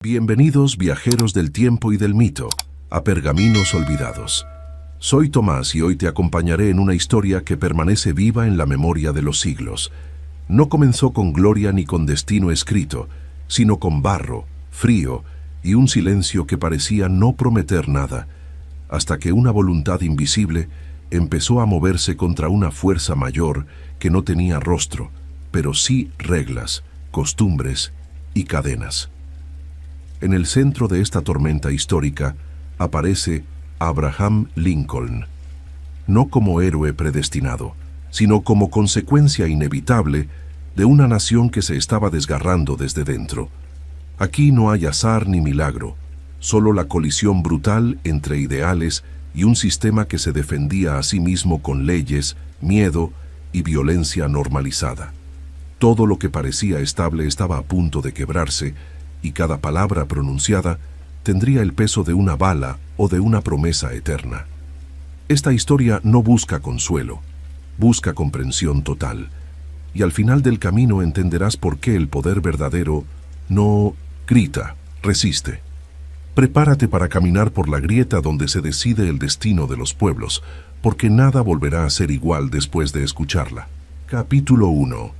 Bienvenidos, viajeros del tiempo y del mito, a Pergaminos Olvidados. Soy Tomás y hoy te acompañaré en una historia que permanece viva en la memoria de los siglos. No comenzó con gloria ni con destino escrito, sino con barro, frío y un silencio que parecía no prometer nada, hasta que una voluntad invisible empezó a moverse contra una fuerza mayor que no tenía rostro, pero sí reglas, costumbres y cadenas. En el centro de esta tormenta histórica aparece Abraham Lincoln, no como héroe predestinado, sino como consecuencia inevitable de una nación que se estaba desgarrando desde dentro. Aquí no hay azar ni milagro, solo la colisión brutal entre ideales y un sistema que se defendía a sí mismo con leyes, miedo y violencia normalizada. Todo lo que parecía estable estaba a punto de quebrarse, y cada palabra pronunciada tendría el peso de una bala o de una promesa eterna. Esta historia no busca consuelo, busca comprensión total, y al final del camino entenderás por qué el poder verdadero no grita, resiste. Prepárate para caminar por la grieta donde se decide el destino de los pueblos, porque nada volverá a ser igual después de escucharla. Capítulo 1.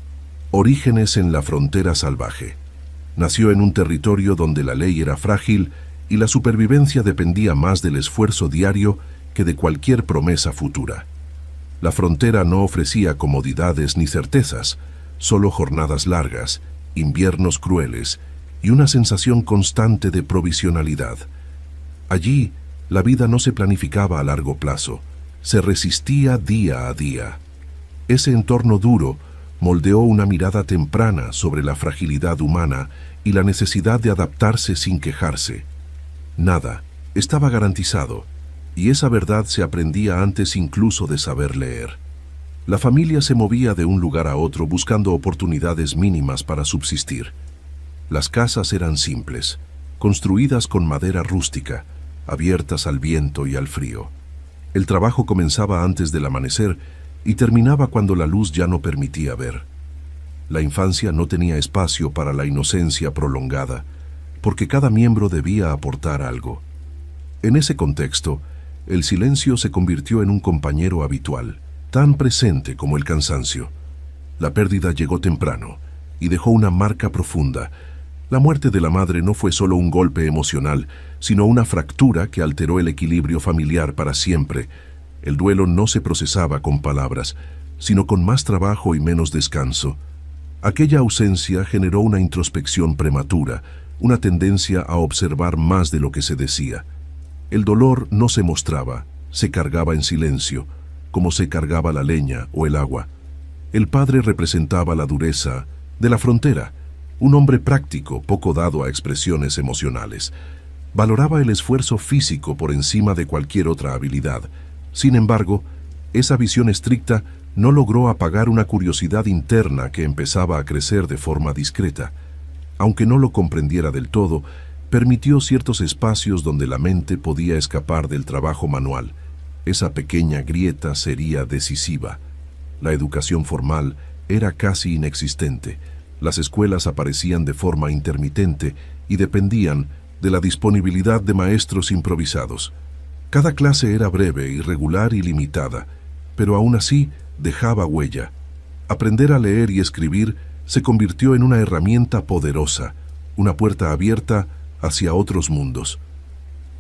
Orígenes en la frontera salvaje. Nació en un territorio donde la ley era frágil y la supervivencia dependía más del esfuerzo diario que de cualquier promesa futura. La frontera no ofrecía comodidades ni certezas, solo jornadas largas, inviernos crueles y una sensación constante de provisionalidad. Allí, la vida no se planificaba a largo plazo, se resistía día a día. Ese entorno duro moldeó una mirada temprana sobre la fragilidad humana y la necesidad de adaptarse sin quejarse. Nada estaba garantizado, y esa verdad se aprendía antes incluso de saber leer. La familia se movía de un lugar a otro buscando oportunidades mínimas para subsistir. Las casas eran simples, construidas con madera rústica, abiertas al viento y al frío. El trabajo comenzaba antes del amanecer y terminaba cuando la luz ya no permitía ver. La infancia no tenía espacio para la inocencia prolongada, porque cada miembro debía aportar algo. En ese contexto, el silencio se convirtió en un compañero habitual, tan presente como el cansancio. La pérdida llegó temprano y dejó una marca profunda. La muerte de la madre no fue solo un golpe emocional, sino una fractura que alteró el equilibrio familiar para siempre. El duelo no se procesaba con palabras, sino con más trabajo y menos descanso. Aquella ausencia generó una introspección prematura, una tendencia a observar más de lo que se decía. El dolor no se mostraba, se cargaba en silencio, como se cargaba la leña o el agua. El padre representaba la dureza de la frontera, un hombre práctico, poco dado a expresiones emocionales. Valoraba el esfuerzo físico por encima de cualquier otra habilidad. Sin embargo, esa visión estricta no logró apagar una curiosidad interna que empezaba a crecer de forma discreta. Aunque no lo comprendiera del todo, permitió ciertos espacios donde la mente podía escapar del trabajo manual. Esa pequeña grieta sería decisiva. La educación formal era casi inexistente. Las escuelas aparecían de forma intermitente y dependían de la disponibilidad de maestros improvisados. Cada clase era breve, irregular y limitada, pero aún así dejaba huella. Aprender a leer y escribir se convirtió en una herramienta poderosa, una puerta abierta hacia otros mundos.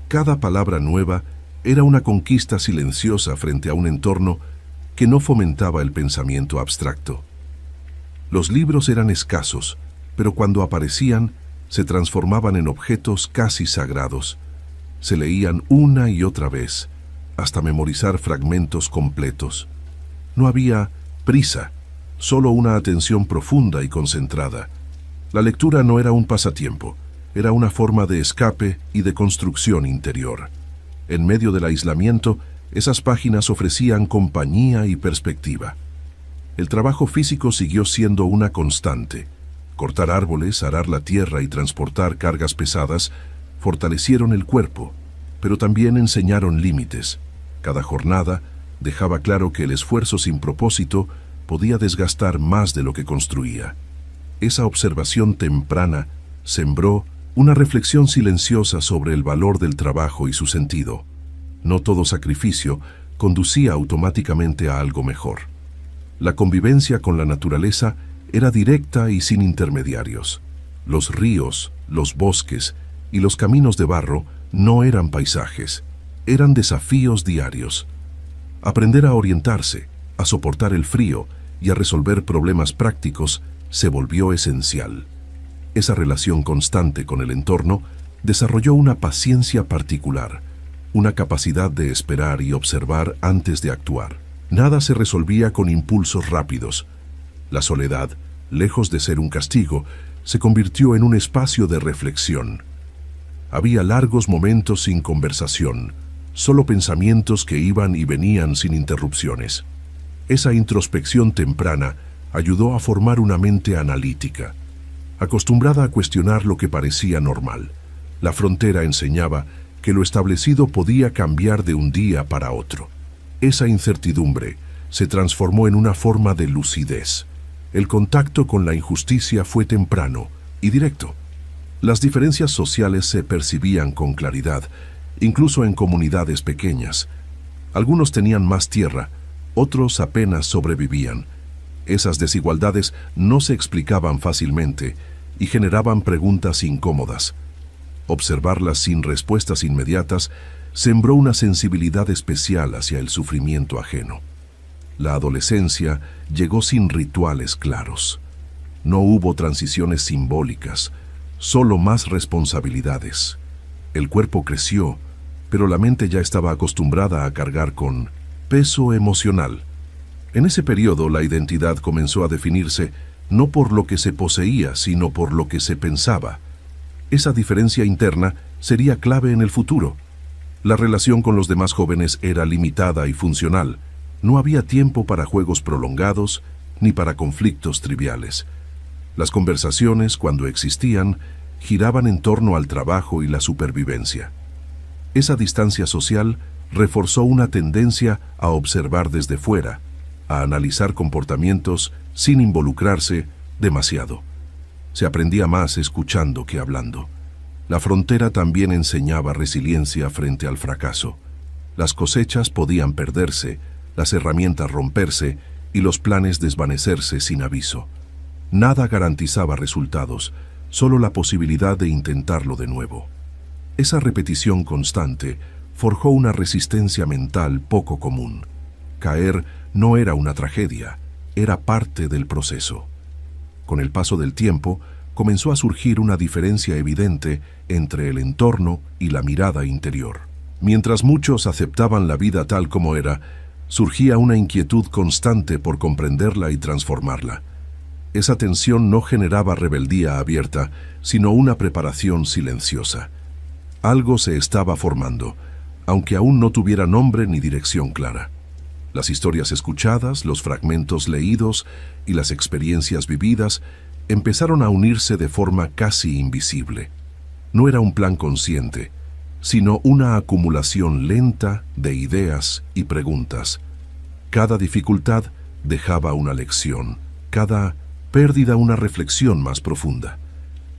Cada palabra nueva era una conquista silenciosa frente a un entorno que no fomentaba el pensamiento abstracto. Los libros eran escasos, pero cuando aparecían, se transformaban en objetos casi sagrados. Se leían una y otra vez, hasta memorizar fragmentos completos. No había prisa, solo una atención profunda y concentrada. La lectura no era un pasatiempo, era una forma de escape y de construcción interior. En medio del aislamiento, esas páginas ofrecían compañía y perspectiva. El trabajo físico siguió siendo una constante. Cortar árboles, arar la tierra y transportar cargas pesadas fortalecieron el cuerpo, pero también enseñaron límites. Cada jornada dejaba claro que el esfuerzo sin propósito podía desgastar más de lo que construía. Esa observación temprana sembró Una reflexión silenciosa sobre el valor del trabajo y su sentido. No todo sacrificio conducía automáticamente a algo mejor. La convivencia con la naturaleza era directa y sin intermediarios. Los ríos, los bosques y los caminos de barro no eran paisajes, eran desafíos diarios. Aprender a orientarse, a soportar el frío y a resolver problemas prácticos se volvió esencial. Esa relación constante con el entorno desarrolló una paciencia particular, una capacidad de esperar y observar antes de actuar. Nada se resolvía con impulsos rápidos. La soledad, lejos de ser un castigo, se convirtió en un espacio de reflexión. Había largos momentos sin conversación, solo pensamientos que iban y venían sin interrupciones. Esa introspección temprana ayudó a formar una mente analítica, acostumbrada a cuestionar lo que parecía normal. La frontera enseñaba que lo establecido podía cambiar de un día para otro. Esa incertidumbre se transformó en una forma de lucidez. El contacto con la injusticia fue temprano y directo. Las diferencias sociales se percibían con claridad, incluso en comunidades pequeñas. Algunos tenían más tierra, otros apenas sobrevivían. Esas desigualdades no se explicaban fácilmente y generaban preguntas incómodas. Observarlas sin respuestas inmediatas sembró una sensibilidad especial hacia el sufrimiento ajeno. La adolescencia llegó sin rituales claros. No hubo transiciones simbólicas, solo más responsabilidades. El cuerpo creció, pero la mente ya estaba acostumbrada a cargar con peso emocional. En ese periodo la identidad comenzó a definirse no por lo que se poseía, sino por lo que se pensaba. Esa diferencia interna sería clave en el futuro. La relación con los demás jóvenes era limitada y funcional. No había tiempo para juegos prolongados ni para conflictos triviales. Las conversaciones, cuando existían, giraban en torno al trabajo y la supervivencia. Esa distancia social reforzó una tendencia a observar desde fuera, a analizar comportamientos sin involucrarse demasiado. Se aprendía más escuchando que hablando. La frontera también enseñaba resiliencia frente al fracaso. Las cosechas podían perderse, las herramientas romperse y los planes desvanecerse sin aviso. Nada garantizaba resultados, solo la posibilidad de intentarlo de nuevo. Esa repetición constante forjó una resistencia mental poco común. Caer no era una tragedia, era parte del proceso. Con el paso del tiempo, comenzó a surgir una diferencia evidente entre el entorno y la mirada interior. Mientras muchos aceptaban la vida tal como era, surgía una inquietud constante por comprenderla y transformarla. Esa tensión no generaba rebeldía abierta, sino una preparación silenciosa. Algo se estaba formando, aunque aún no tuviera nombre ni dirección clara. Las historias escuchadas, los fragmentos leídos y las experiencias vividas empezaron a unirse de forma casi invisible. No era un plan consciente, sino una acumulación lenta de ideas y preguntas. Cada dificultad dejaba una lección, cada pérdida una reflexión más profunda.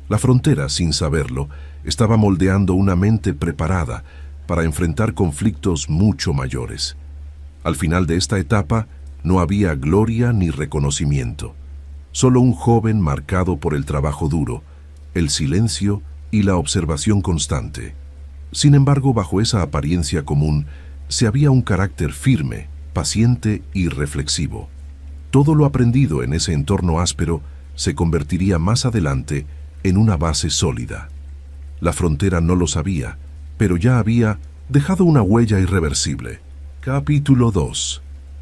La frontera, sin saberlo, estaba moldeando una mente preparada para enfrentar conflictos mucho mayores. Al final de esta etapa no había gloria ni reconocimiento, solo un joven marcado por el trabajo duro, el silencio y la observación constante. Sin embargo, bajo esa apariencia común, se había un carácter firme, paciente y reflexivo. Todo lo aprendido en ese entorno áspero se convertiría más adelante en una base sólida. La frontera no lo sabía, pero ya había dejado una huella irreversible. Capítulo 2.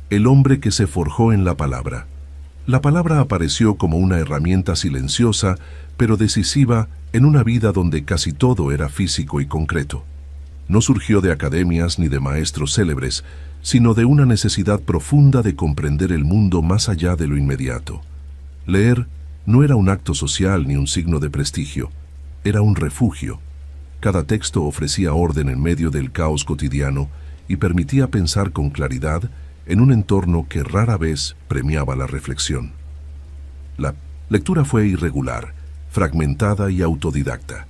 El hombre que se forjó en la palabra. La palabra apareció como una herramienta silenciosa, pero decisiva en una vida donde casi todo era físico y concreto. No surgió de academias ni de maestros célebres, sino de una necesidad profunda de comprender el mundo más allá de lo inmediato. Leer no era un acto social ni un signo de prestigio, era un refugio. Cada texto ofrecía orden en medio del caos cotidiano y permitía pensar con claridad en un entorno que rara vez premiaba la reflexión. La lectura fue irregular, fragmentada y autodidacta.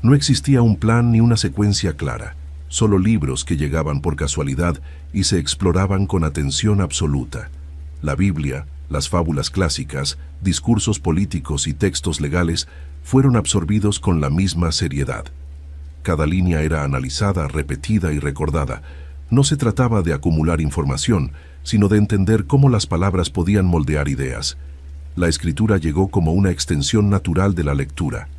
No existía un plan ni una secuencia clara, solo libros que llegaban por casualidad y se exploraban con atención absoluta. La Biblia, las fábulas clásicas, discursos políticos y textos legales fueron absorbidos con la misma seriedad. Cada línea era analizada, repetida y recordada. No se trataba de acumular información, sino de entender cómo las palabras podían moldear ideas. La escritura llegó como una extensión natural de la lectura.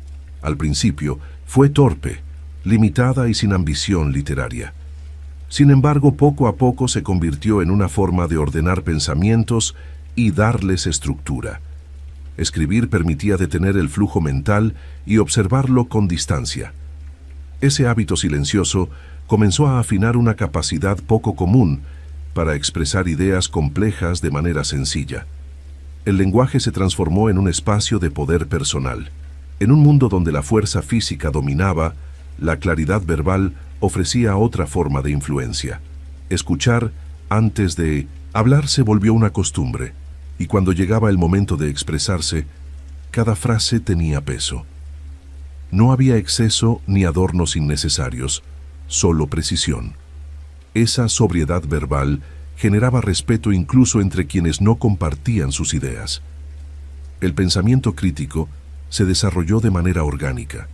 Al principio, fue torpe, limitada y sin ambición literaria. Sin embargo, poco a poco se convirtió en una forma de ordenar pensamientos y darles estructura. Escribir permitía detener el flujo mental y observarlo con distancia. Ese hábito silencioso comenzó a afinar una capacidad poco común para expresar ideas complejas de manera sencilla. El lenguaje se transformó en un espacio de poder personal. En un mundo donde la fuerza física dominaba, la claridad verbal ofrecía otra forma de influencia. Escuchar antes de hablar se volvió una costumbre, y cuando llegaba el momento de expresarse, cada frase tenía peso. No había exceso ni adornos innecesarios, solo precisión. Esa sobriedad verbal generaba respeto incluso entre quienes no compartían sus ideas. El pensamiento crítico se desarrolló de manera orgánica.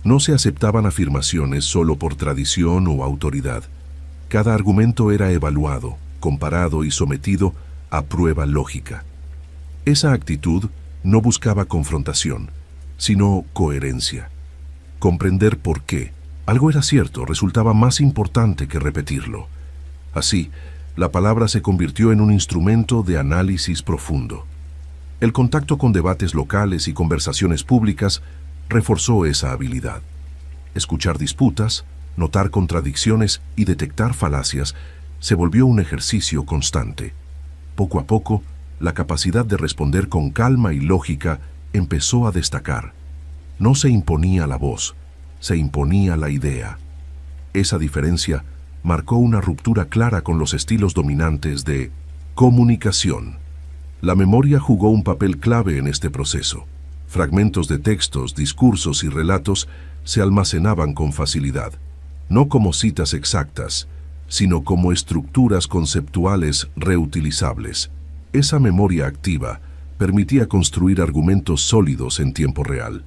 No se aceptaban afirmaciones solo por tradición o autoridad. Cada argumento era evaluado, comparado y sometido a prueba lógica. Esa actitud no buscaba confrontación, sino coherencia. Comprender por qué algo era cierto resultaba más importante que repetirlo. Así, la palabra se convirtió en un instrumento de análisis profundo. El contacto con debates locales y conversaciones públicas reforzó esa habilidad. Escuchar disputas, notar contradicciones y detectar falacias se volvió un ejercicio constante. Poco a poco, la capacidad de responder con calma y lógica empezó a destacar. No se imponía la voz, se imponía la idea. Esa diferencia marcó una ruptura clara con los estilos dominantes de comunicación. La memoria jugó un papel clave en este proceso. Fragmentos de textos, discursos y relatos se almacenaban con facilidad, no como citas exactas, sino como estructuras conceptuales reutilizables. Esa memoria activa permitía construir argumentos sólidos en tiempo real.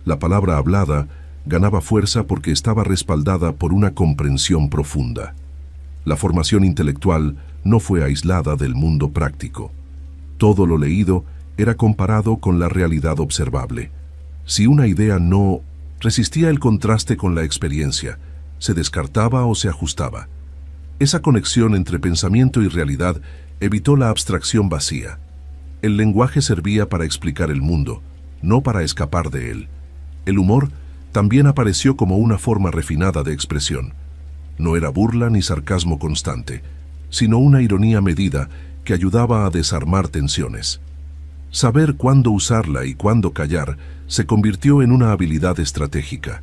La palabra hablada ganaba fuerza porque estaba respaldada por una comprensión profunda. La formación intelectual no fue aislada del mundo práctico. Todo lo leído era comparado con la realidad observable. Si una idea no resistía el contraste con la experiencia, se descartaba o se ajustaba. Esa conexión entre pensamiento y realidad evitó la abstracción vacía. El lenguaje servía para explicar el mundo, no para escapar de él. El humor también apareció como una forma refinada de expresión. No era burla ni sarcasmo constante, sino una ironía medida que ayudaba a desarmar tensiones. Saber cuándo usarla y cuándo callar se convirtió en una habilidad estratégica.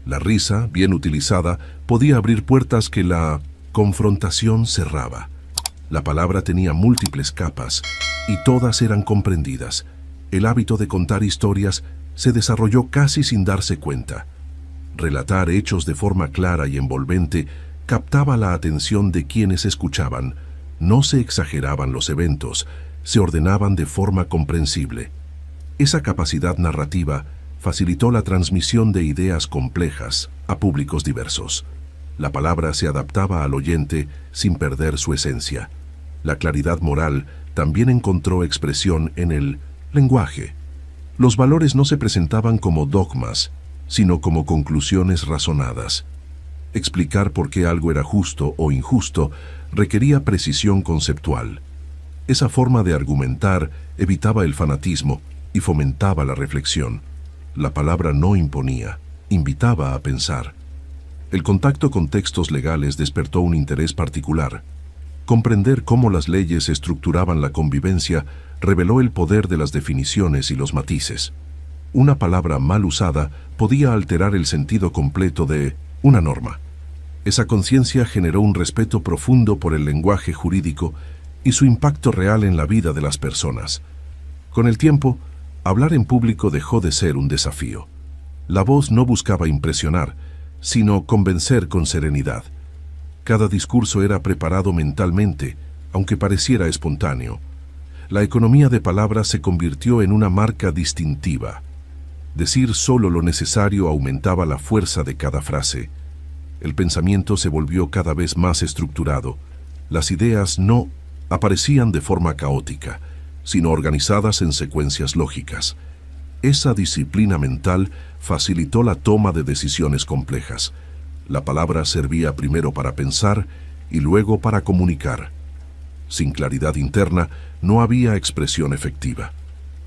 La risa, bien utilizada, podía abrir puertas que la confrontación cerraba. La palabra tenía múltiples capas y todas eran comprendidas. El hábito de contar historias se desarrolló casi sin darse cuenta. Relatar hechos de forma clara y envolvente captaba la atención de quienes escuchaban. No se exageraban los eventos, se ordenaban de forma comprensible. Esa capacidad narrativa facilitó la transmisión de ideas complejas a públicos diversos. La palabra se adaptaba al oyente sin perder su esencia. La claridad moral también encontró expresión en el lenguaje. Los valores no se presentaban como dogmas, sino como conclusiones razonadas. Explicar por qué algo era justo o injusto requería precisión conceptual. Esa forma de argumentar evitaba el fanatismo y fomentaba la reflexión. La palabra no imponía, invitaba a pensar. El contacto con textos legales despertó un interés particular. Comprender cómo las leyes estructuraban la convivencia reveló el poder de las definiciones y los matices. Una palabra mal usada podía alterar el sentido completo de una norma. Esa conciencia generó un respeto profundo por el lenguaje jurídico y su impacto real en la vida de las personas. Con el tiempo, hablar en público dejó de ser un desafío. La voz no buscaba impresionar, sino convencer con serenidad. Cada discurso era preparado mentalmente, aunque pareciera espontáneo. La economía de palabras se convirtió en una marca distintiva. Decir solo lo necesario aumentaba la fuerza de cada frase. El pensamiento se volvió cada vez más estructurado. Las ideas no aparecían de forma caótica, sino organizadas en secuencias lógicas. Esa disciplina mental facilitó la toma de decisiones complejas. La palabra servía primero para pensar y luego para comunicar. Sin claridad interna, no había expresión efectiva.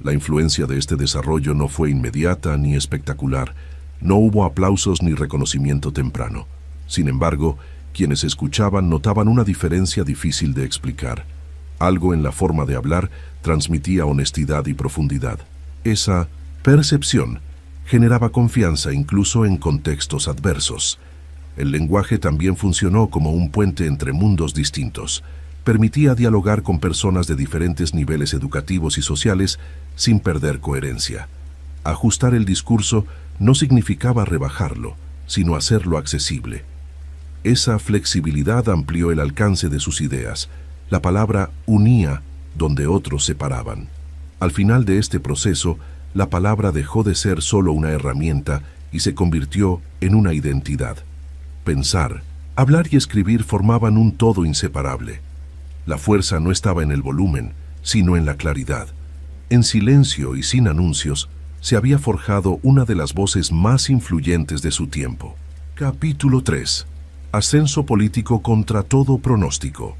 La influencia de este desarrollo no fue inmediata ni espectacular. No hubo aplausos ni reconocimiento temprano. Sin embargo, quienes escuchaban notaban una diferencia difícil de explicar. Algo en la forma de hablar transmitía honestidad y profundidad. Esa percepción generaba confianza incluso en contextos adversos. El lenguaje también funcionó como un puente entre mundos distintos. Permitía dialogar con personas de diferentes niveles educativos y sociales sin perder coherencia. Ajustar el discurso no significaba rebajarlo, sino hacerlo accesible. Esa flexibilidad amplió el alcance de sus ideas. La palabra unía donde otros separaban. Al final de este proceso, la palabra dejó de ser solo una herramienta y se convirtió en una identidad. Pensar, hablar y escribir formaban un todo inseparable. La fuerza no estaba en el volumen, sino en la claridad. En silencio y sin anuncios, se había forjado una de las voces más influyentes de su tiempo. Capítulo 3. Ascenso político contra todo pronóstico.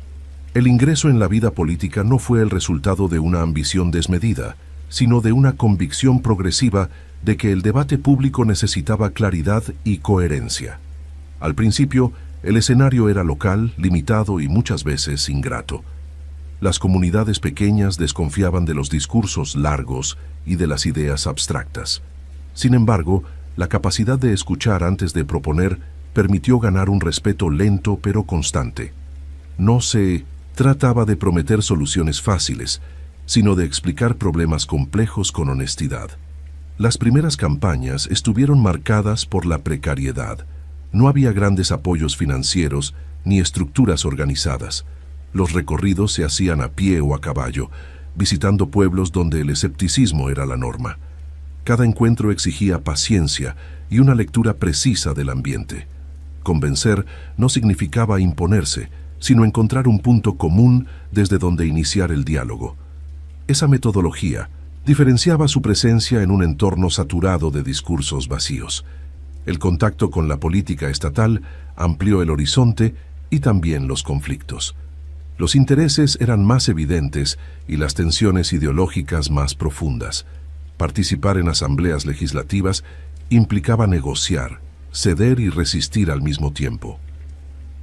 El ingreso en la vida política no fue el resultado de una ambición desmedida, sino de una convicción progresiva de que el debate público necesitaba claridad y coherencia. Al principio, el escenario era local, limitado y muchas veces ingrato. Las comunidades pequeñas desconfiaban de los discursos largos y de las ideas abstractas. Sin embargo, la capacidad de escuchar antes de proponer permitió ganar un respeto lento pero constante. No se trataba de prometer soluciones fáciles, sino de explicar problemas complejos con honestidad. Las primeras campañas estuvieron marcadas por la precariedad. No había grandes apoyos financieros ni estructuras organizadas. Los recorridos se hacían a pie o a caballo, visitando pueblos donde el escepticismo era la norma. Cada encuentro exigía paciencia y una lectura precisa del ambiente. Convencer no significaba imponerse, sino encontrar un punto común desde donde iniciar el diálogo. Esa metodología diferenciaba su presencia en un entorno saturado de discursos vacíos. El contacto con la política estatal amplió el horizonte y también los conflictos. Los intereses eran más evidentes y las tensiones ideológicas más profundas. Participar en asambleas legislativas implicaba negociar, ceder y resistir al mismo tiempo.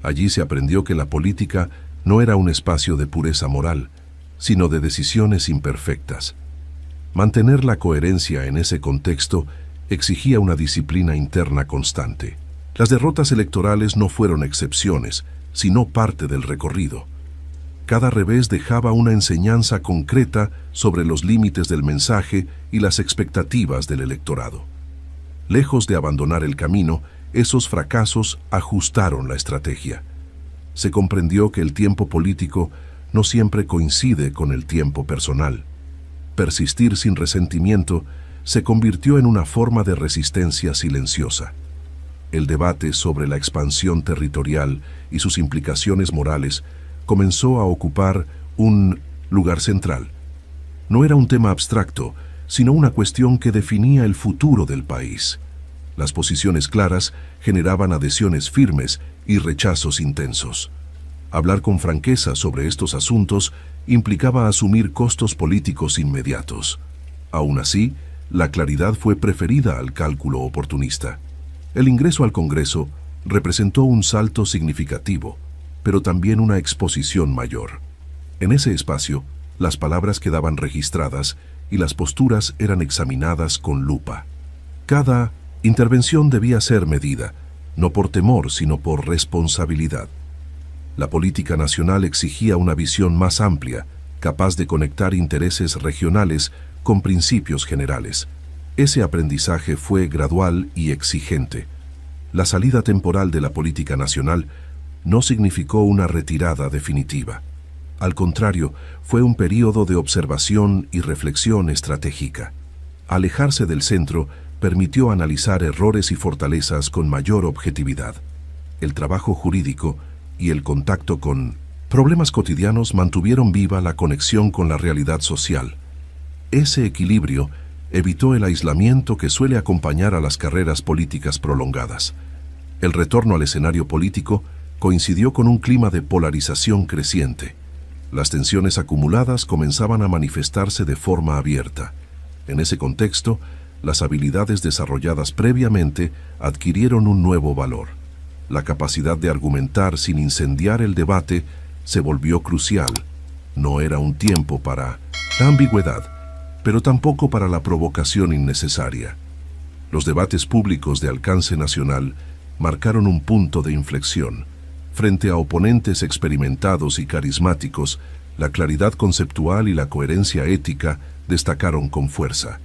Allí se aprendió que la política no era un espacio de pureza moral, sino de decisiones imperfectas. Mantener la coherencia en ese contexto exigía una disciplina interna constante. Las derrotas electorales no fueron excepciones, sino parte del recorrido. Cada revés dejaba una enseñanza concreta sobre los límites del mensaje y las expectativas del electorado. Lejos de abandonar el camino, esos fracasos ajustaron la estrategia. Se comprendió que el tiempo político no siempre coincide con el tiempo personal. Persistir sin resentimiento se convirtió en una forma de resistencia silenciosa. El debate sobre la expansión territorial y sus implicaciones morales comenzó a ocupar un lugar central. No era un tema abstracto, sino una cuestión que definía el futuro del país. Las posiciones claras generaban adhesiones firmes y rechazos intensos. Hablar con franqueza sobre estos asuntos implicaba asumir costos políticos inmediatos. Aún así, la claridad fue preferida al cálculo oportunista. El ingreso al Congreso representó un salto significativo, pero también una exposición mayor. En ese espacio, las palabras quedaban registradas y las posturas eran examinadas con lupa. Cada intervención debía ser medida, no por temor, sino por responsabilidad. La política nacional exigía una visión más amplia, capaz de conectar intereses regionales con principios generales. Ese aprendizaje fue gradual y exigente. La salida temporal de la política nacional no significó una retirada definitiva. Al contrario, fue un período de observación y reflexión estratégica. Alejarse del centro permitió analizar errores y fortalezas con mayor objetividad. El trabajo jurídico y el contacto con problemas cotidianos mantuvieron viva la conexión con la realidad social. Ese equilibrio evitó el aislamiento que suele acompañar a las carreras políticas prolongadas. El retorno al escenario político coincidió con un clima de polarización creciente. Las tensiones acumuladas comenzaban a manifestarse de forma abierta. En ese contexto, las habilidades desarrolladas previamente adquirieron un nuevo valor. La capacidad de argumentar sin incendiar el debate se volvió crucial. No era un tiempo para la ambigüedad, pero tampoco para la provocación innecesaria. Los debates públicos de alcance nacional marcaron un punto de inflexión. Frente a oponentes experimentados y carismáticos, la claridad conceptual y la coherencia ética destacaron con fuerza.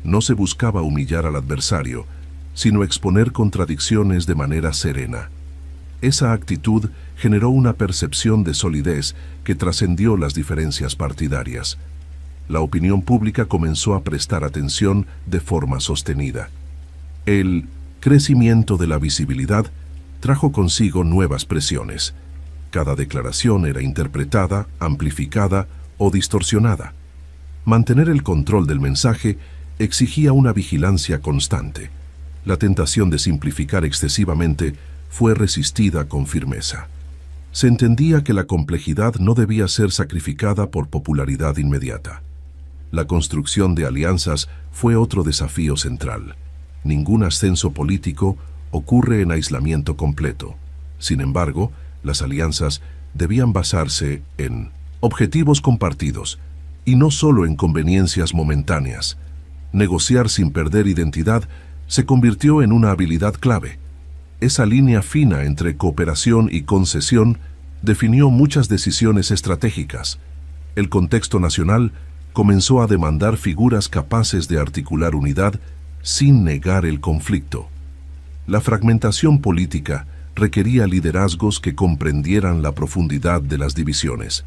No se buscaba humillar al adversario, sino exponer contradicciones de manera serena. Esa actitud generó una percepción de solidez que trascendió las diferencias partidarias. La opinión pública comenzó a prestar atención de forma sostenida. El crecimiento de la visibilidad trajo consigo nuevas presiones. Cada declaración era interpretada, amplificada o distorsionada. Mantener el control del mensaje exigía una vigilancia constante. La tentación de simplificar excesivamente fue resistida con firmeza. Se entendía que la complejidad no debía ser sacrificada por popularidad inmediata. La construcción de alianzas fue otro desafío central. Ningún ascenso político ocurre en aislamiento completo. Sin embargo, las alianzas debían basarse en objetivos compartidos y no solo en conveniencias momentáneas. Negociar sin perder identidad se convirtió en una habilidad clave. Esa línea fina entre cooperación y concesión definió muchas decisiones estratégicas. El contexto nacional comenzó a demandar figuras capaces de articular unidad sin negar el conflicto. La fragmentación política requería liderazgos que comprendieran la profundidad de las divisiones.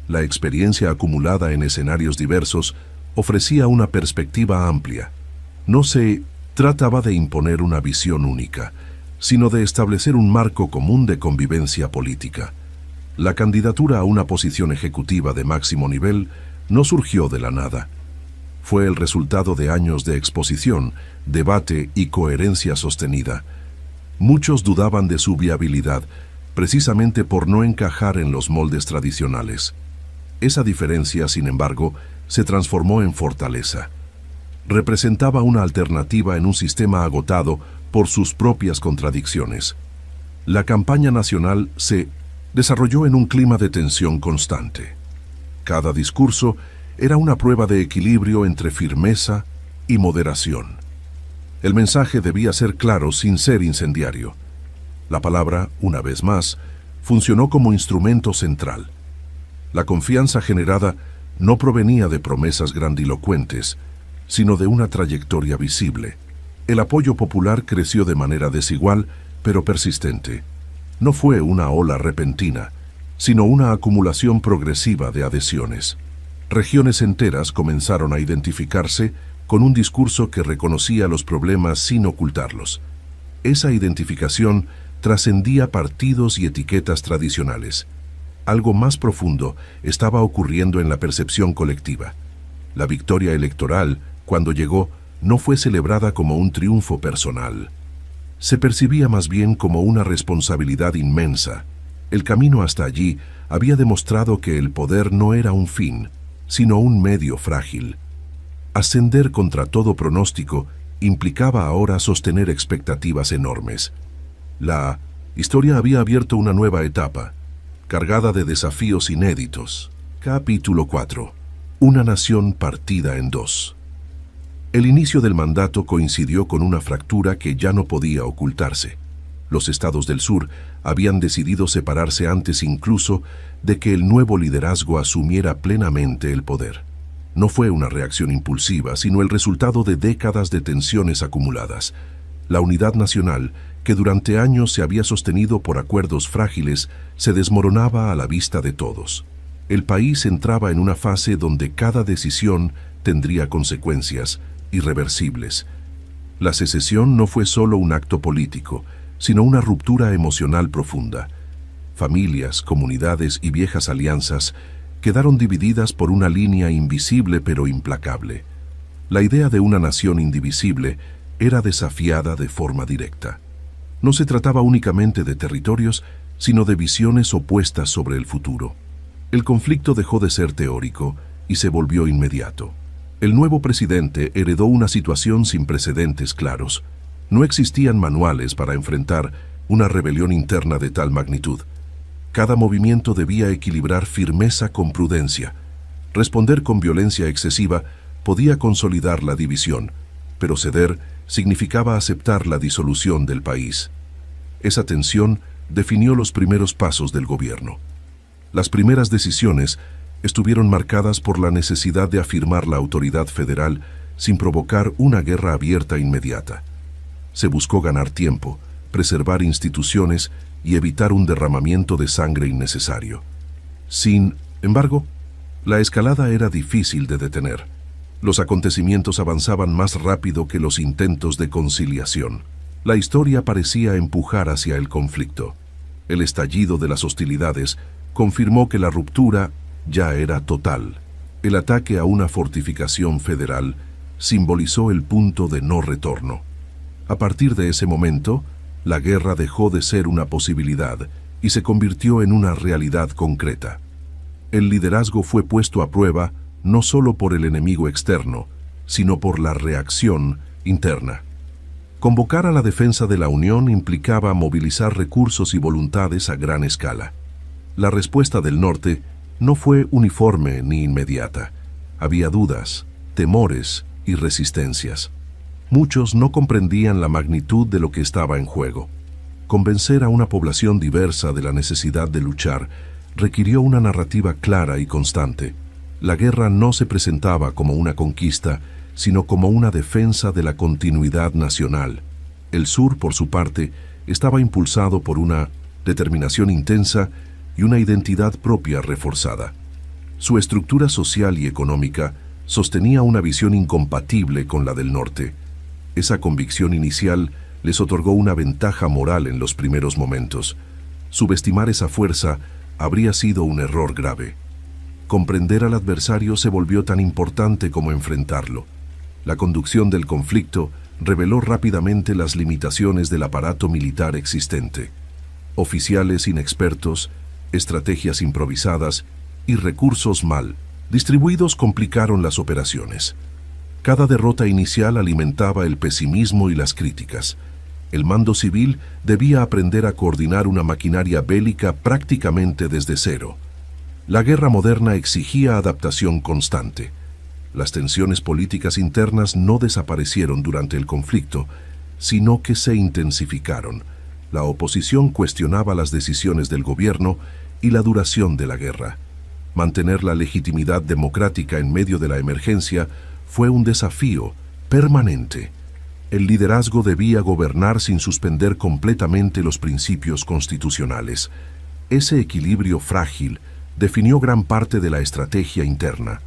La experiencia acumulada en escenarios diversos ofrecía una perspectiva amplia. No se trataba de imponer una visión única, sino de establecer un marco común de convivencia política. La candidatura a una posición ejecutiva de máximo nivel no surgió de la nada. Fue el resultado de años de exposición, debate y coherencia sostenida. Muchos dudaban de su viabilidad, precisamente por no encajar en los moldes tradicionales. Esa diferencia, sin embargo, se transformó en fortaleza. Representaba una alternativa en un sistema agotado por sus propias contradicciones. La campaña nacional se desarrolló en un clima de tensión constante. Cada discurso era una prueba de equilibrio entre firmeza y moderación. El mensaje debía ser claro sin ser incendiario. La palabra, una vez más, funcionó como instrumento central. La confianza generada no provenía de promesas grandilocuentes, sino de una trayectoria visible. El apoyo popular creció de manera desigual, pero persistente. No fue una ola repentina, sino una acumulación progresiva de adhesiones. Regiones enteras comenzaron a identificarse con un discurso que reconocía los problemas sin ocultarlos. Esa identificación trascendía partidos y etiquetas tradicionales. Algo más profundo estaba ocurriendo en la percepción colectiva. La victoria electoral, cuando llegó, no fue celebrada como un triunfo personal. Se percibía más bien como una responsabilidad inmensa. El camino hasta allí había demostrado que el poder no era un fin, sino un medio frágil. Ascender contra todo pronóstico implicaba ahora sostener expectativas enormes. La historia había abierto una nueva etapa, cargada de desafíos inéditos. Capítulo 4. Una nación partida en dos. El inicio del mandato coincidió con una fractura que ya no podía ocultarse. Los estados del sur habían decidido separarse antes incluso de que el nuevo liderazgo asumiera plenamente el poder. No fue una reacción impulsiva, sino el resultado de décadas de tensiones acumuladas. La unidad nacional, que durante años se había sostenido por acuerdos frágiles, se desmoronaba a la vista de todos. El país entraba en una fase donde cada decisión tendría consecuencias irreversibles. La secesión no fue solo un acto político, sino una ruptura emocional profunda. Familias, comunidades y viejas alianzas quedaron divididas por una línea invisible pero implacable. La idea de una nación indivisible era desafiada de forma directa. No se trataba únicamente de territorios, sino de visiones opuestas sobre el futuro. El conflicto dejó de ser teórico y se volvió inmediato. El nuevo presidente heredó una situación sin precedentes claros. No existían manuales para enfrentar una rebelión interna de tal magnitud. Cada movimiento debía equilibrar firmeza con prudencia. Responder con violencia excesiva podía consolidar la división, pero ceder significaba aceptar la disolución del país. Esa tensión definió los primeros pasos del gobierno. Las primeras decisiones estuvieron marcadas por la necesidad de afirmar la autoridad federal sin provocar una guerra abierta inmediata. Se buscó ganar tiempo, preservar instituciones y evitar un derramamiento de sangre innecesario. Sin embargo, la escalada era difícil de detener. Los acontecimientos avanzaban más rápido que los intentos de conciliación. La historia parecía empujar hacia el conflicto. El estallido de las hostilidades confirmó que la ruptura ya era total. El ataque a una fortificación federal simbolizó el punto de no retorno. A partir de ese momento, la guerra dejó de ser una posibilidad y se convirtió en una realidad concreta. El liderazgo fue puesto a prueba no solo por el enemigo externo, sino por la reacción interna. Convocar a la defensa de la Unión implicaba movilizar recursos y voluntades a gran escala. La respuesta del norte no fue uniforme ni inmediata. Había dudas, temores y resistencias. Muchos no comprendían la magnitud de lo que estaba en juego. Convencer a una población diversa de la necesidad de luchar requirió una narrativa clara y constante. La guerra no se presentaba como una conquista, sino como una defensa de la continuidad nacional. El sur, por su parte, estaba impulsado por una determinación intensa y una identidad propia reforzada. Su estructura social y económica sostenía una visión incompatible con la del norte. Esa convicción inicial les otorgó una ventaja moral en los primeros momentos. Subestimar esa fuerza habría sido un error grave. Comprender al adversario se volvió tan importante como enfrentarlo. La conducción del conflicto reveló rápidamente las limitaciones del aparato militar existente. Oficiales inexpertos, estrategias improvisadas y recursos mal distribuidos complicaron las operaciones. Cada derrota inicial alimentaba el pesimismo y las críticas. El mando civil debía aprender a coordinar una maquinaria bélica prácticamente desde cero. La guerra moderna exigía adaptación constante. Las tensiones políticas internas no desaparecieron durante el conflicto, sino que se intensificaron. La oposición cuestionaba las decisiones del gobierno y la duración de la guerra. Mantener la legitimidad democrática en medio de la emergencia fue un desafío permanente. El liderazgo debía gobernar sin suspender completamente los principios constitucionales. Ese equilibrio frágil definió gran parte de la estrategia interna.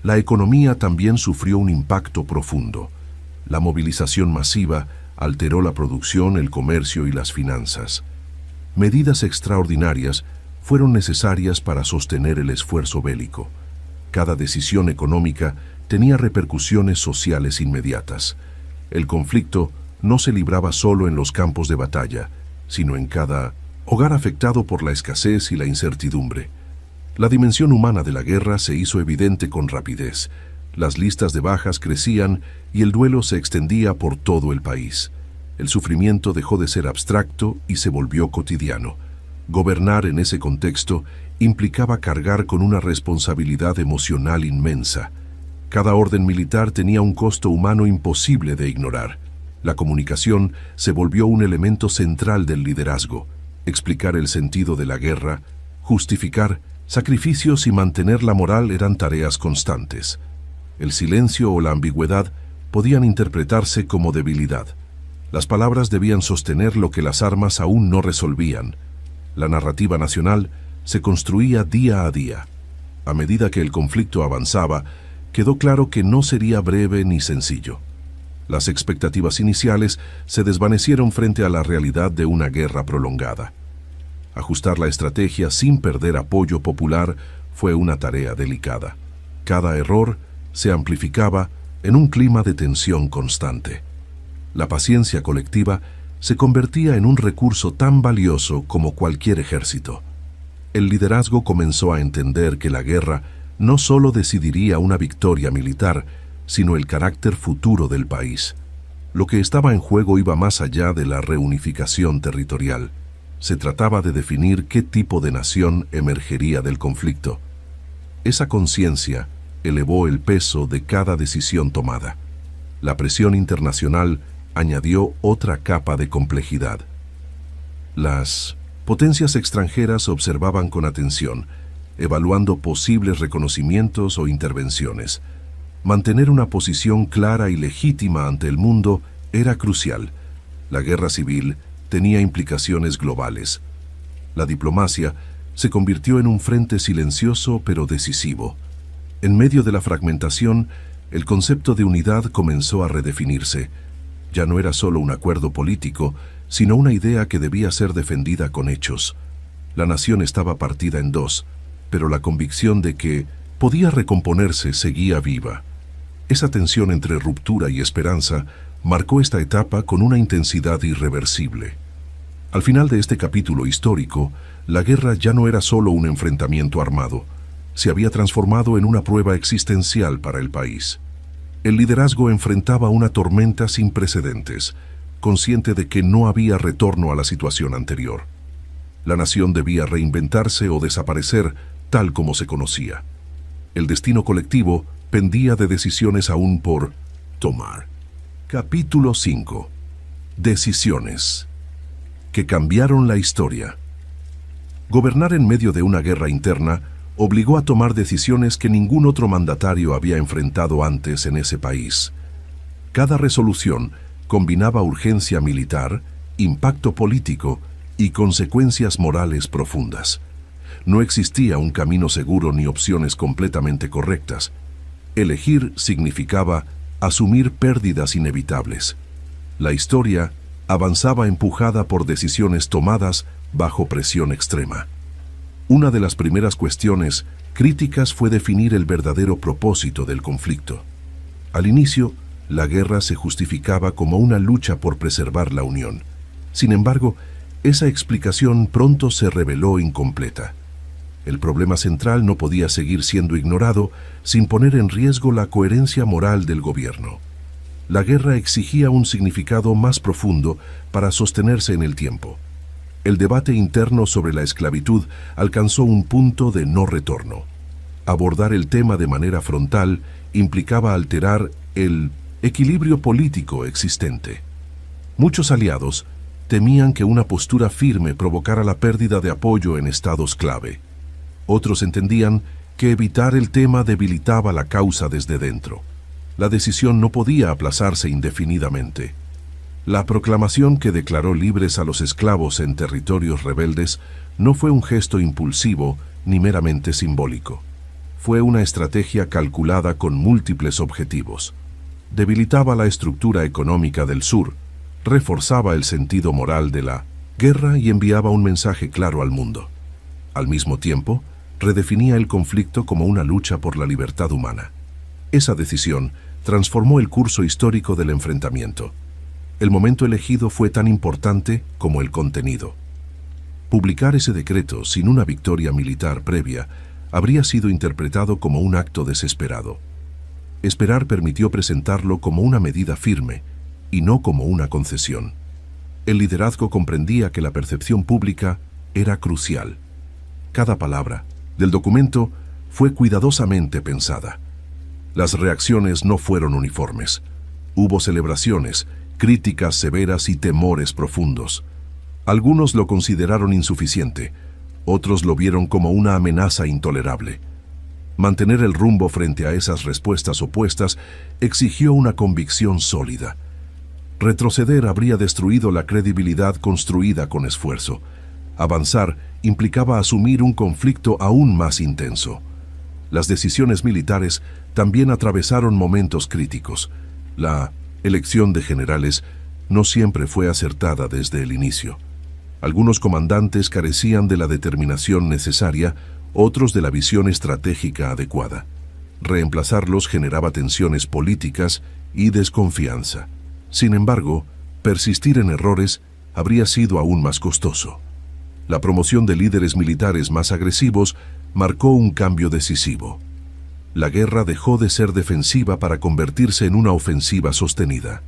La economía también sufrió un impacto profundo. La movilización masiva alteró la producción, el comercio y las finanzas. Medidas extraordinarias fueron necesarias para sostener el esfuerzo bélico. Cada decisión económica tenía repercusiones sociales inmediatas. El conflicto no se libraba solo en los campos de batalla, sino en cada hogar afectado por la escasez y la incertidumbre. La dimensión humana de la guerra se hizo evidente con rapidez. Las listas de bajas crecían y el duelo se extendía por todo el país. El sufrimiento dejó de ser abstracto y se volvió cotidiano. Gobernar en ese contexto implicaba cargar con una responsabilidad emocional inmensa. Cada orden militar tenía un costo humano imposible de ignorar. La comunicación se volvió un elemento central del liderazgo. Explicar el sentido de la guerra, justificar sacrificios y mantener la moral eran tareas constantes. El silencio o la ambigüedad podían interpretarse como debilidad. Las palabras debían sostener lo que las armas aún no resolvían. La narrativa nacional se construía día a día. A medida que el conflicto avanzaba, quedó claro que no sería breve ni sencillo. Las expectativas iniciales se desvanecieron frente a la realidad de una guerra prolongada. Ajustar la estrategia sin perder apoyo popular fue una tarea delicada. Cada error se amplificaba en un clima de tensión constante. La paciencia colectiva se convertía en un recurso tan valioso como cualquier ejército. El liderazgo comenzó a entender que la guerra no solo decidiría una victoria militar, sino el carácter futuro del país. Lo que estaba en juego iba más allá de la reunificación territorial. Se trataba de definir qué tipo de nación emergería del conflicto. Esa conciencia elevó el peso de cada decisión tomada. La presión internacional añadió otra capa de complejidad. Las potencias extranjeras observaban con atención, evaluando posibles reconocimientos o intervenciones. Mantener una posición clara y legítima ante el mundo era crucial. La guerra civil tenía implicaciones globales. La diplomacia se convirtió en un frente silencioso pero decisivo. En medio de la fragmentación, el concepto de unidad comenzó a redefinirse. Ya no era solo un acuerdo político, sino una idea que debía ser defendida con hechos. La nación estaba partida en dos, pero la convicción de que podía recomponerse seguía viva. Esa tensión entre ruptura y esperanza marcó esta etapa con una intensidad irreversible. Al final de este capítulo histórico, la guerra ya no era solo un enfrentamiento armado, se había transformado en una prueba existencial para el país. El liderazgo enfrentaba una tormenta sin precedentes, consciente de que no había retorno a la situación anterior. La nación debía reinventarse o desaparecer tal como se conocía. El destino colectivo pendía de decisiones aún por tomar. Capítulo 5. Decisiones que cambiaron la historia. Gobernar en medio de una guerra interna obligó a tomar decisiones que ningún otro mandatario había enfrentado antes en ese país. Cada resolución combinaba urgencia militar, impacto político y consecuencias morales profundas. No existía un camino seguro ni opciones completamente correctas. Elegir significaba asumir pérdidas inevitables. La historia avanzaba empujada por decisiones tomadas bajo presión extrema. Una de las primeras cuestiones críticas fue definir el verdadero propósito del conflicto. Al inicio, la guerra se justificaba como una lucha por preservar la unión. Sin embargo, esa explicación pronto se reveló incompleta. El problema central no podía seguir siendo ignorado sin poner en riesgo la coherencia moral del gobierno. La guerra exigía un significado más profundo para sostenerse en el tiempo. El debate interno sobre la esclavitud alcanzó un punto de no retorno. Abordar el tema de manera frontal implicaba alterar el equilibrio político existente. Muchos aliados temían que una postura firme provocara la pérdida de apoyo en estados clave. Otros entendían que evitar el tema debilitaba la causa desde dentro. La decisión no podía aplazarse indefinidamente. La proclamación que declaró libres a los esclavos en territorios rebeldes no fue un gesto impulsivo ni meramente simbólico. Fue una estrategia calculada con múltiples objetivos. Debilitaba la estructura económica del sur, reforzaba el sentido moral de la guerra y enviaba un mensaje claro al mundo. Al mismo tiempo, redefinía el conflicto como una lucha por la libertad humana. Esa decisión transformó el curso histórico del enfrentamiento. El momento elegido fue tan importante como el contenido. Publicar ese decreto sin una victoria militar previa habría sido interpretado como un acto desesperado. Esperar permitió presentarlo como una medida firme y no como una concesión. El liderazgo comprendía que la percepción pública era crucial. Cada palabra del documento fue cuidadosamente pensada. Las reacciones no fueron uniformes. Hubo celebraciones, críticas severas y temores profundos. Algunos lo consideraron insuficiente, otros lo vieron como una amenaza intolerable. Mantener el rumbo frente a esas respuestas opuestas exigió una convicción sólida. Retroceder habría destruido la credibilidad construida con esfuerzo. Avanzar implicaba asumir un conflicto aún más intenso. Las decisiones militares también atravesaron momentos críticos. La elección de generales no siempre fue acertada desde el inicio. Algunos comandantes carecían de la determinación necesaria, otros de la visión estratégica adecuada. Reemplazarlos generaba tensiones políticas y desconfianza. Sin embargo, persistir en errores habría sido aún más costoso. La promoción de líderes militares más agresivos marcó un cambio decisivo. La guerra dejó de ser defensiva para convertirse en una ofensiva sostenida.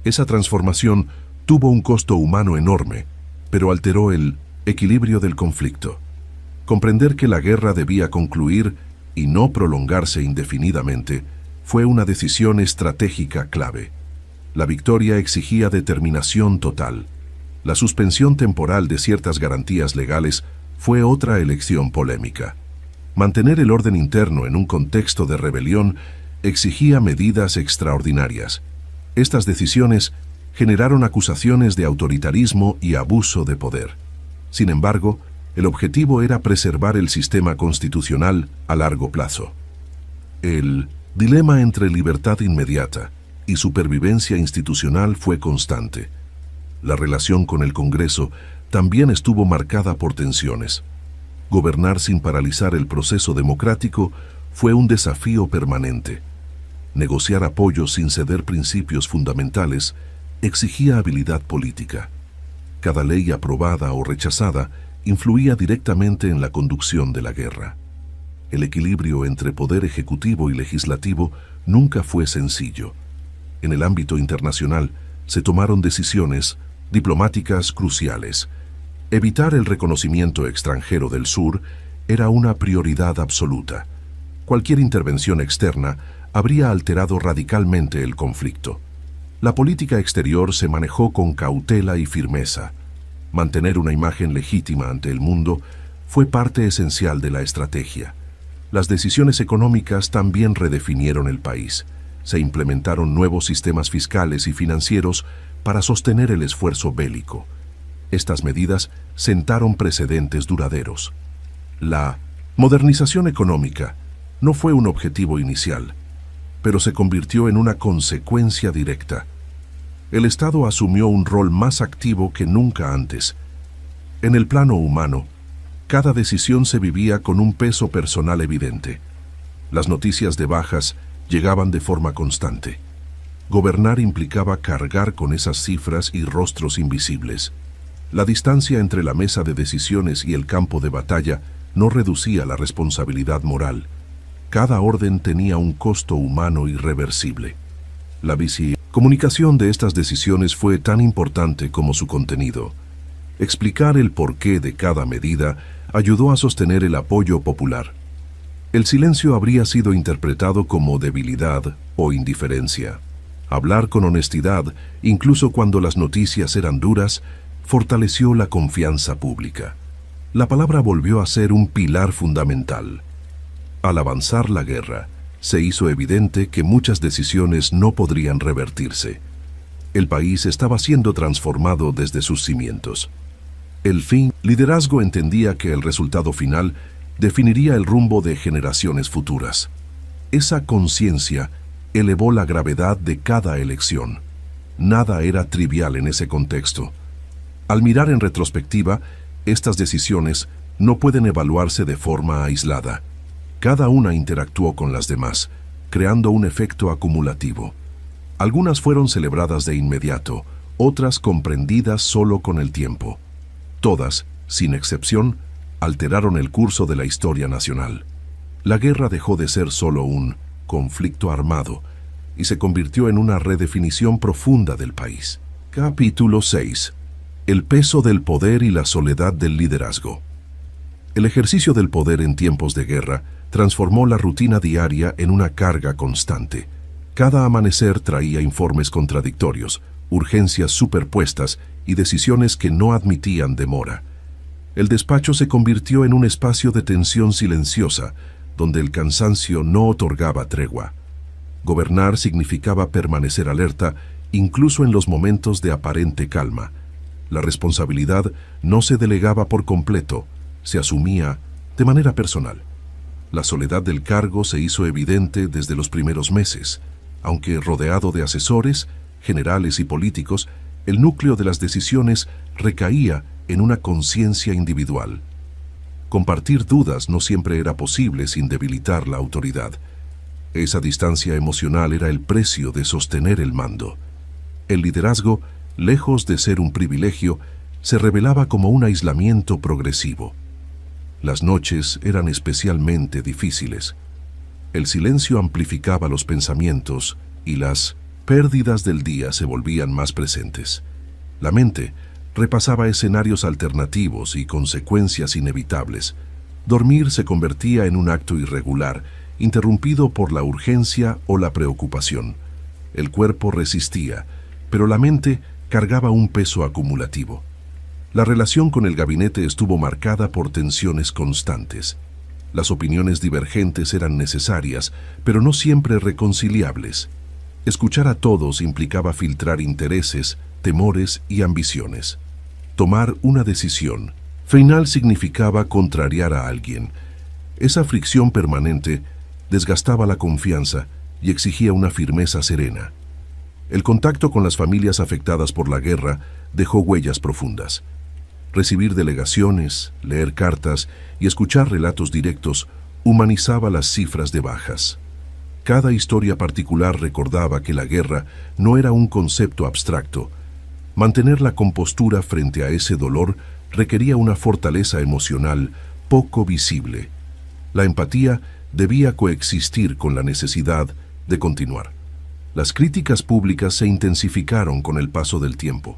Esa transformación tuvo un costo humano enorme, pero alteró el equilibrio del conflicto. Comprender que la guerra debía concluir y no prolongarse indefinidamente fue una decisión estratégica clave. La victoria exigía determinación total. La suspensión temporal de ciertas garantías legales fue otra elección polémica. Mantener el orden interno en un contexto de rebelión exigía medidas extraordinarias. Estas decisiones generaron acusaciones de autoritarismo y abuso de poder. Sin embargo, el objetivo era preservar el sistema constitucional a largo plazo. El dilema entre libertad inmediata y supervivencia institucional fue constante. La relación con el Congreso también estuvo marcada por tensiones. Gobernar sin paralizar el proceso democrático fue un desafío permanente. Negociar apoyos sin ceder principios fundamentales exigía habilidad política. Cada ley aprobada o rechazada influía directamente en la conducción de la guerra. El equilibrio entre poder ejecutivo y legislativo nunca fue sencillo. En el ámbito internacional se tomaron decisiones diplomáticas cruciales. Evitar el reconocimiento extranjero del sur era una prioridad absoluta. Cualquier intervención externa habría alterado radicalmente el conflicto. La política exterior se manejó con cautela y firmeza. Mantener una imagen legítima ante el mundo fue parte esencial de la estrategia. Las decisiones económicas también redefinieron el país. Se implementaron nuevos sistemas fiscales y financieros para sostener el esfuerzo bélico. Estas medidas sentaron precedentes duraderos. La modernización económica no fue un objetivo inicial, pero se convirtió en una consecuencia directa. El Estado asumió un rol más activo que nunca antes. En el plano humano, cada decisión se vivía con un peso personal evidente. Las noticias de bajas llegaban de forma constante. Gobernar implicaba cargar con esas cifras y rostros invisibles. La distancia entre la mesa de decisiones y el campo de batalla no reducía la responsabilidad moral. Cada orden tenía un costo humano irreversible. La comunicación de estas decisiones fue tan importante como su contenido. Explicar el porqué de cada medida ayudó a sostener el apoyo popular. El silencio habría sido interpretado como debilidad o indiferencia. Hablar con honestidad, incluso cuando las noticias eran duras, fortaleció la confianza pública. La palabra volvió a ser un pilar fundamental. Al avanzar la guerra, se hizo evidente que muchas decisiones no podrían revertirse. El país estaba siendo transformado desde sus cimientos. El liderazgo entendía que el resultado final definiría el rumbo de generaciones futuras. Esa conciencia elevó la gravedad de cada elección. Nada era trivial en ese contexto. Al mirar en retrospectiva, estas decisiones no pueden evaluarse de forma aislada. Cada una interactuó con las demás, creando un efecto acumulativo. Algunas fueron celebradas de inmediato, otras comprendidas solo con el tiempo. Todas, sin excepción, alteraron el curso de la historia nacional. La guerra dejó de ser solo un conflicto armado y se convirtió en una redefinición profunda del país. Capítulo 6. El peso del poder y la soledad del liderazgo. El ejercicio del poder en tiempos de guerra transformó la rutina diaria en una carga constante. Cada amanecer traía informes contradictorios, urgencias superpuestas y decisiones que no admitían demora. El despacho se convirtió en un espacio de tensión silenciosa, donde el cansancio no otorgaba tregua. Gobernar significaba permanecer alerta, incluso en los momentos de aparente calma. La responsabilidad no se delegaba por completo, se asumía de manera personal. La soledad del cargo se hizo evidente desde los primeros meses. Aunque rodeado de asesores, generales y políticos, el núcleo de las decisiones recaía en una conciencia individual. Compartir dudas no siempre era posible sin debilitar la autoridad. Esa distancia emocional era el precio de sostener el mando. El liderazgo, lejos de ser un privilegio, se revelaba como un aislamiento progresivo. Las noches eran especialmente difíciles. El silencio amplificaba los pensamientos y las pérdidas del día se volvían más presentes. La mente repasaba escenarios alternativos y consecuencias inevitables. Dormir se convertía en un acto irregular, interrumpido por la urgencia o la preocupación. El cuerpo resistía, pero la mente cargaba un peso acumulativo. La relación con el gabinete estuvo marcada por tensiones constantes. Las opiniones divergentes eran necesarias, pero no siempre reconciliables. Escuchar a todos implicaba filtrar intereses, temores y ambiciones. Tomar una decisión final significaba contrariar a alguien. Esa fricción permanente desgastaba la confianza y exigía una firmeza serena. El contacto con las familias afectadas por la guerra dejó huellas profundas. Recibir delegaciones, leer cartas y escuchar relatos directos humanizaba las cifras de bajas. Cada historia particular recordaba que la guerra no era un concepto abstracto. Mantener la compostura frente a ese dolor requería una fortaleza emocional poco visible. La empatía debía coexistir con la necesidad de continuar. Las críticas públicas se intensificaron con el paso del tiempo.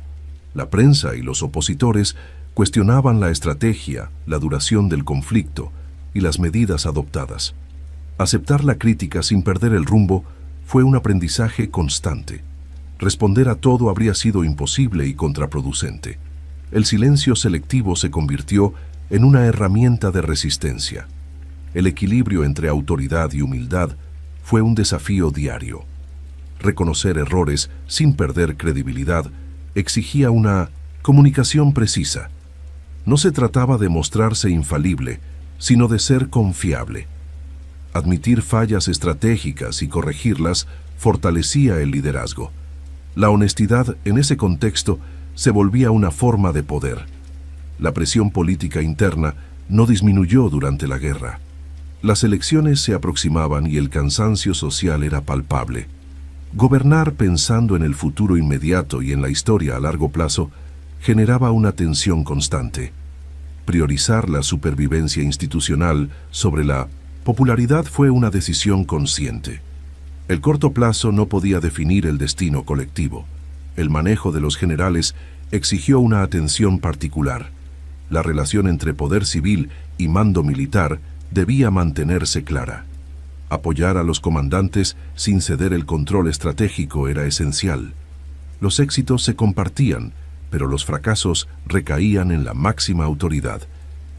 La prensa y los opositores cuestionaban la estrategia, la duración del conflicto y las medidas adoptadas. Aceptar la crítica sin perder el rumbo fue un aprendizaje constante. Responder a todo habría sido imposible y contraproducente. El silencio selectivo se convirtió en una herramienta de resistencia. El equilibrio entre autoridad y humildad fue un desafío diario. Reconocer errores sin perder credibilidad exigía una comunicación precisa. No se trataba de mostrarse infalible, sino de ser confiable. Admitir fallas estratégicas y corregirlas fortalecía el liderazgo. La honestidad en ese contexto se volvía una forma de poder. La presión política interna no disminuyó durante la guerra. Las elecciones se aproximaban y el cansancio social era palpable. Gobernar pensando en el futuro inmediato y en la historia a largo plazo generaba una tensión constante. Priorizar la supervivencia institucional sobre la popularidad fue una decisión consciente. El corto plazo no podía definir el destino colectivo. El manejo de los generales exigió una atención particular. La relación entre poder civil y mando militar debía mantenerse clara. Apoyar a los comandantes sin ceder el control estratégico era esencial. Los éxitos se compartían, pero los fracasos recaían en la máxima autoridad.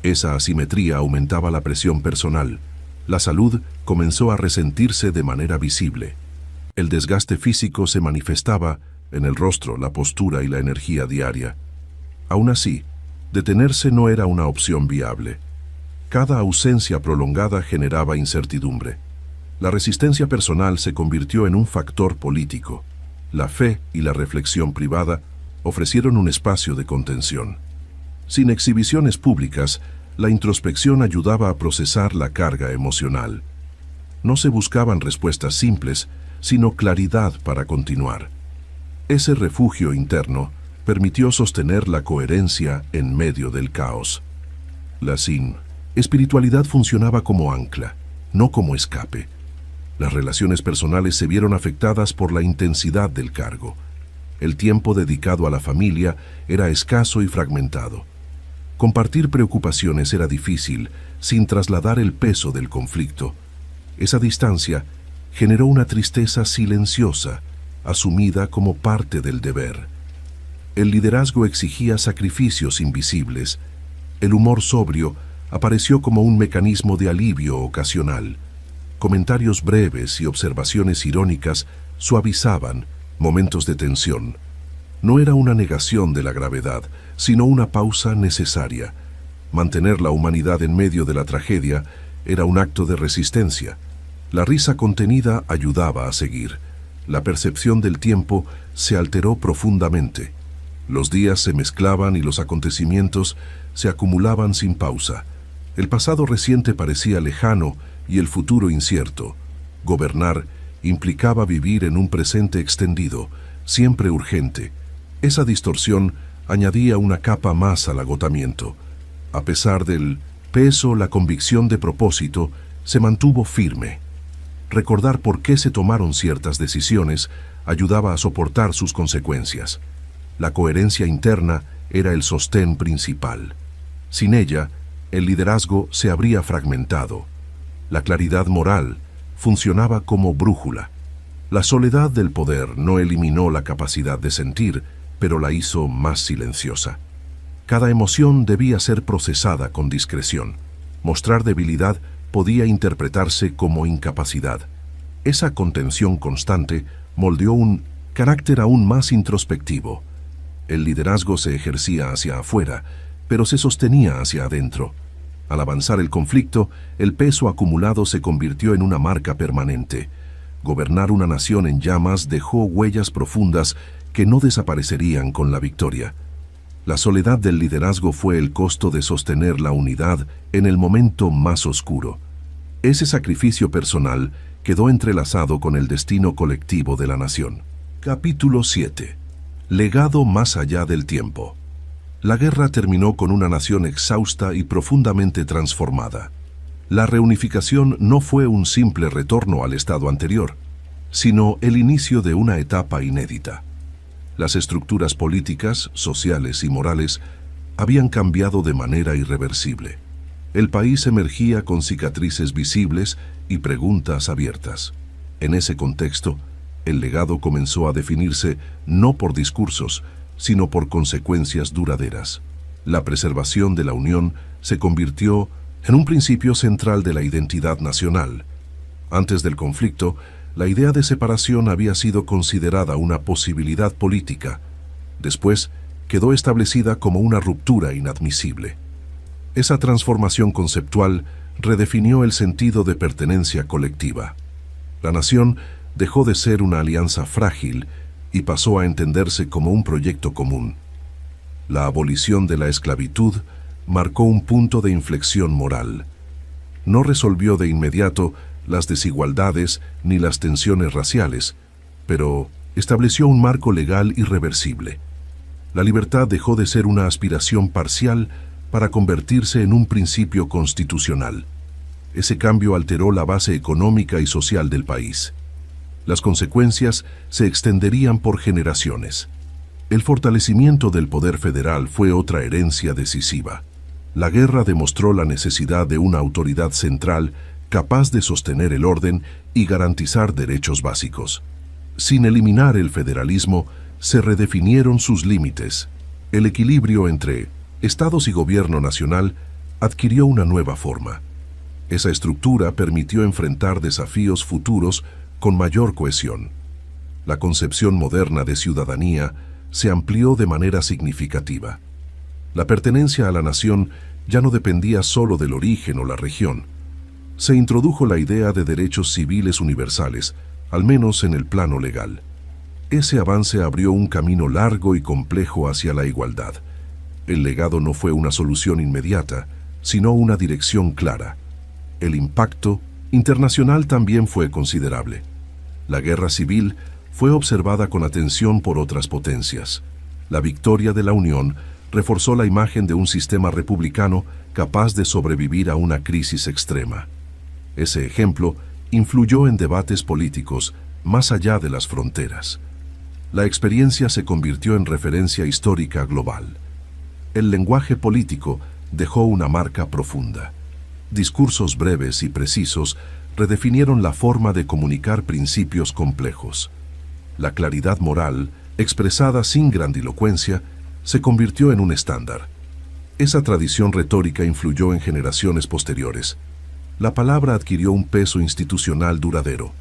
Esa asimetría aumentaba la presión personal. La salud comenzó a resentirse de manera visible. El desgaste físico se manifestaba en el rostro, la postura y la energía diaria. Aún así, detenerse no era una opción viable. Cada ausencia prolongada generaba incertidumbre. La resistencia personal se convirtió en un factor político. La fe y la reflexión privada ofrecieron un espacio de contención. Sin exhibiciones públicas, la introspección ayudaba a procesar la carga emocional. No se buscaban respuestas simples, sino claridad para continuar. Ese refugio interno permitió sostener la coherencia en medio del caos. La espiritualidad funcionaba como ancla, no como escape. Las relaciones personales se vieron afectadas por la intensidad del cargo. El tiempo dedicado a la familia era escaso y fragmentado. Compartir preocupaciones era difícil sin trasladar el peso del conflicto. Esa distancia generó una tristeza silenciosa, asumida como parte del deber. El liderazgo exigía sacrificios invisibles. El humor sobrio apareció como un mecanismo de alivio ocasional. Comentarios breves y observaciones irónicas suavizaban momentos de tensión. No era una negación de la gravedad, sino una pausa necesaria. Mantener la humanidad en medio de la tragedia era un acto de resistencia. La risa contenida ayudaba a seguir. La percepción del tiempo se alteró profundamente. Los días se mezclaban y los acontecimientos se acumulaban sin pausa. El pasado reciente parecía lejano y el futuro incierto. Gobernar implicaba vivir en un presente extendido, siempre urgente. Esa distorsión añadía una capa más al agotamiento. A pesar del peso, la convicción de propósito se mantuvo firme. Recordar por qué se tomaron ciertas decisiones ayudaba a soportar sus consecuencias. La coherencia interna era el sostén principal. Sin ella, el liderazgo se habría fragmentado. La claridad moral funcionaba como brújula. La soledad del poder no eliminó la capacidad de sentir, pero la hizo más silenciosa. Cada emoción debía ser procesada con discreción. Mostrar debilidad podía interpretarse como incapacidad. Esa contención constante moldeó un carácter aún más introspectivo. El liderazgo se ejercía hacia afuera, pero se sostenía hacia adentro. Al avanzar el conflicto, el peso acumulado se convirtió en una marca permanente. Gobernar una nación en llamas dejó huellas profundas que no desaparecerían con la victoria. La soledad del liderazgo fue el costo de sostener la unidad en el momento más oscuro. Ese sacrificio personal quedó entrelazado con el destino colectivo de la nación. Capítulo 7. Legado más allá del tiempo. La guerra terminó con una nación exhausta y profundamente transformada. La reunificación no fue un simple retorno al estado anterior, sino el inicio de una etapa inédita. Las estructuras políticas, sociales y morales habían cambiado de manera irreversible. El país emergía con cicatrices visibles y preguntas abiertas. En ese contexto, el legado comenzó a definirse no por discursos, sino por consecuencias duraderas. La preservación de la unión se convirtió en un principio central de la identidad nacional. Antes del conflicto, la idea de separación había sido considerada una posibilidad política. Después, quedó establecida como una ruptura inadmisible. Esa transformación conceptual redefinió el sentido de pertenencia colectiva. La nación dejó de ser una alianza frágil y pasó a entenderse como un proyecto común. La abolición de la esclavitud marcó un punto de inflexión moral. No resolvió de inmediato las desigualdades ni las tensiones raciales, pero estableció un marco legal irreversible. La libertad dejó de ser una aspiración parcial para convertirse en un principio constitucional. Ese cambio alteró la base económica y social del país. Las consecuencias se extenderían por generaciones. El fortalecimiento del poder federal fue otra herencia decisiva. La guerra demostró la necesidad de una autoridad central capaz de sostener el orden y garantizar derechos básicos. Sin eliminar el federalismo, se redefinieron sus límites. El equilibrio entre estados y gobierno nacional adquirió una nueva forma. Esa estructura permitió enfrentar desafíos futuros con mayor cohesión. La concepción moderna de ciudadanía se amplió de manera significativa. La pertenencia a la nación ya no dependía solo del origen o la región. Se introdujo la idea de derechos civiles universales, al menos en el plano legal. Ese avance abrió un camino largo y complejo hacia la igualdad. El legado no fue una solución inmediata, sino una dirección clara. El impacto internacional también fue considerable. La guerra civil fue observada con atención por otras potencias. La victoria de la Unión reforzó la imagen de un sistema republicano capaz de sobrevivir a una crisis extrema. Ese ejemplo influyó en debates políticos más allá de las fronteras. La experiencia se convirtió en referencia histórica global. El lenguaje político dejó una marca profunda. Discursos breves y precisos redefinieron la forma de comunicar principios complejos. La claridad moral, expresada sin grandilocuencia, se convirtió en un estándar. Esa tradición retórica influyó en generaciones posteriores. La palabra adquirió un peso institucional duradero.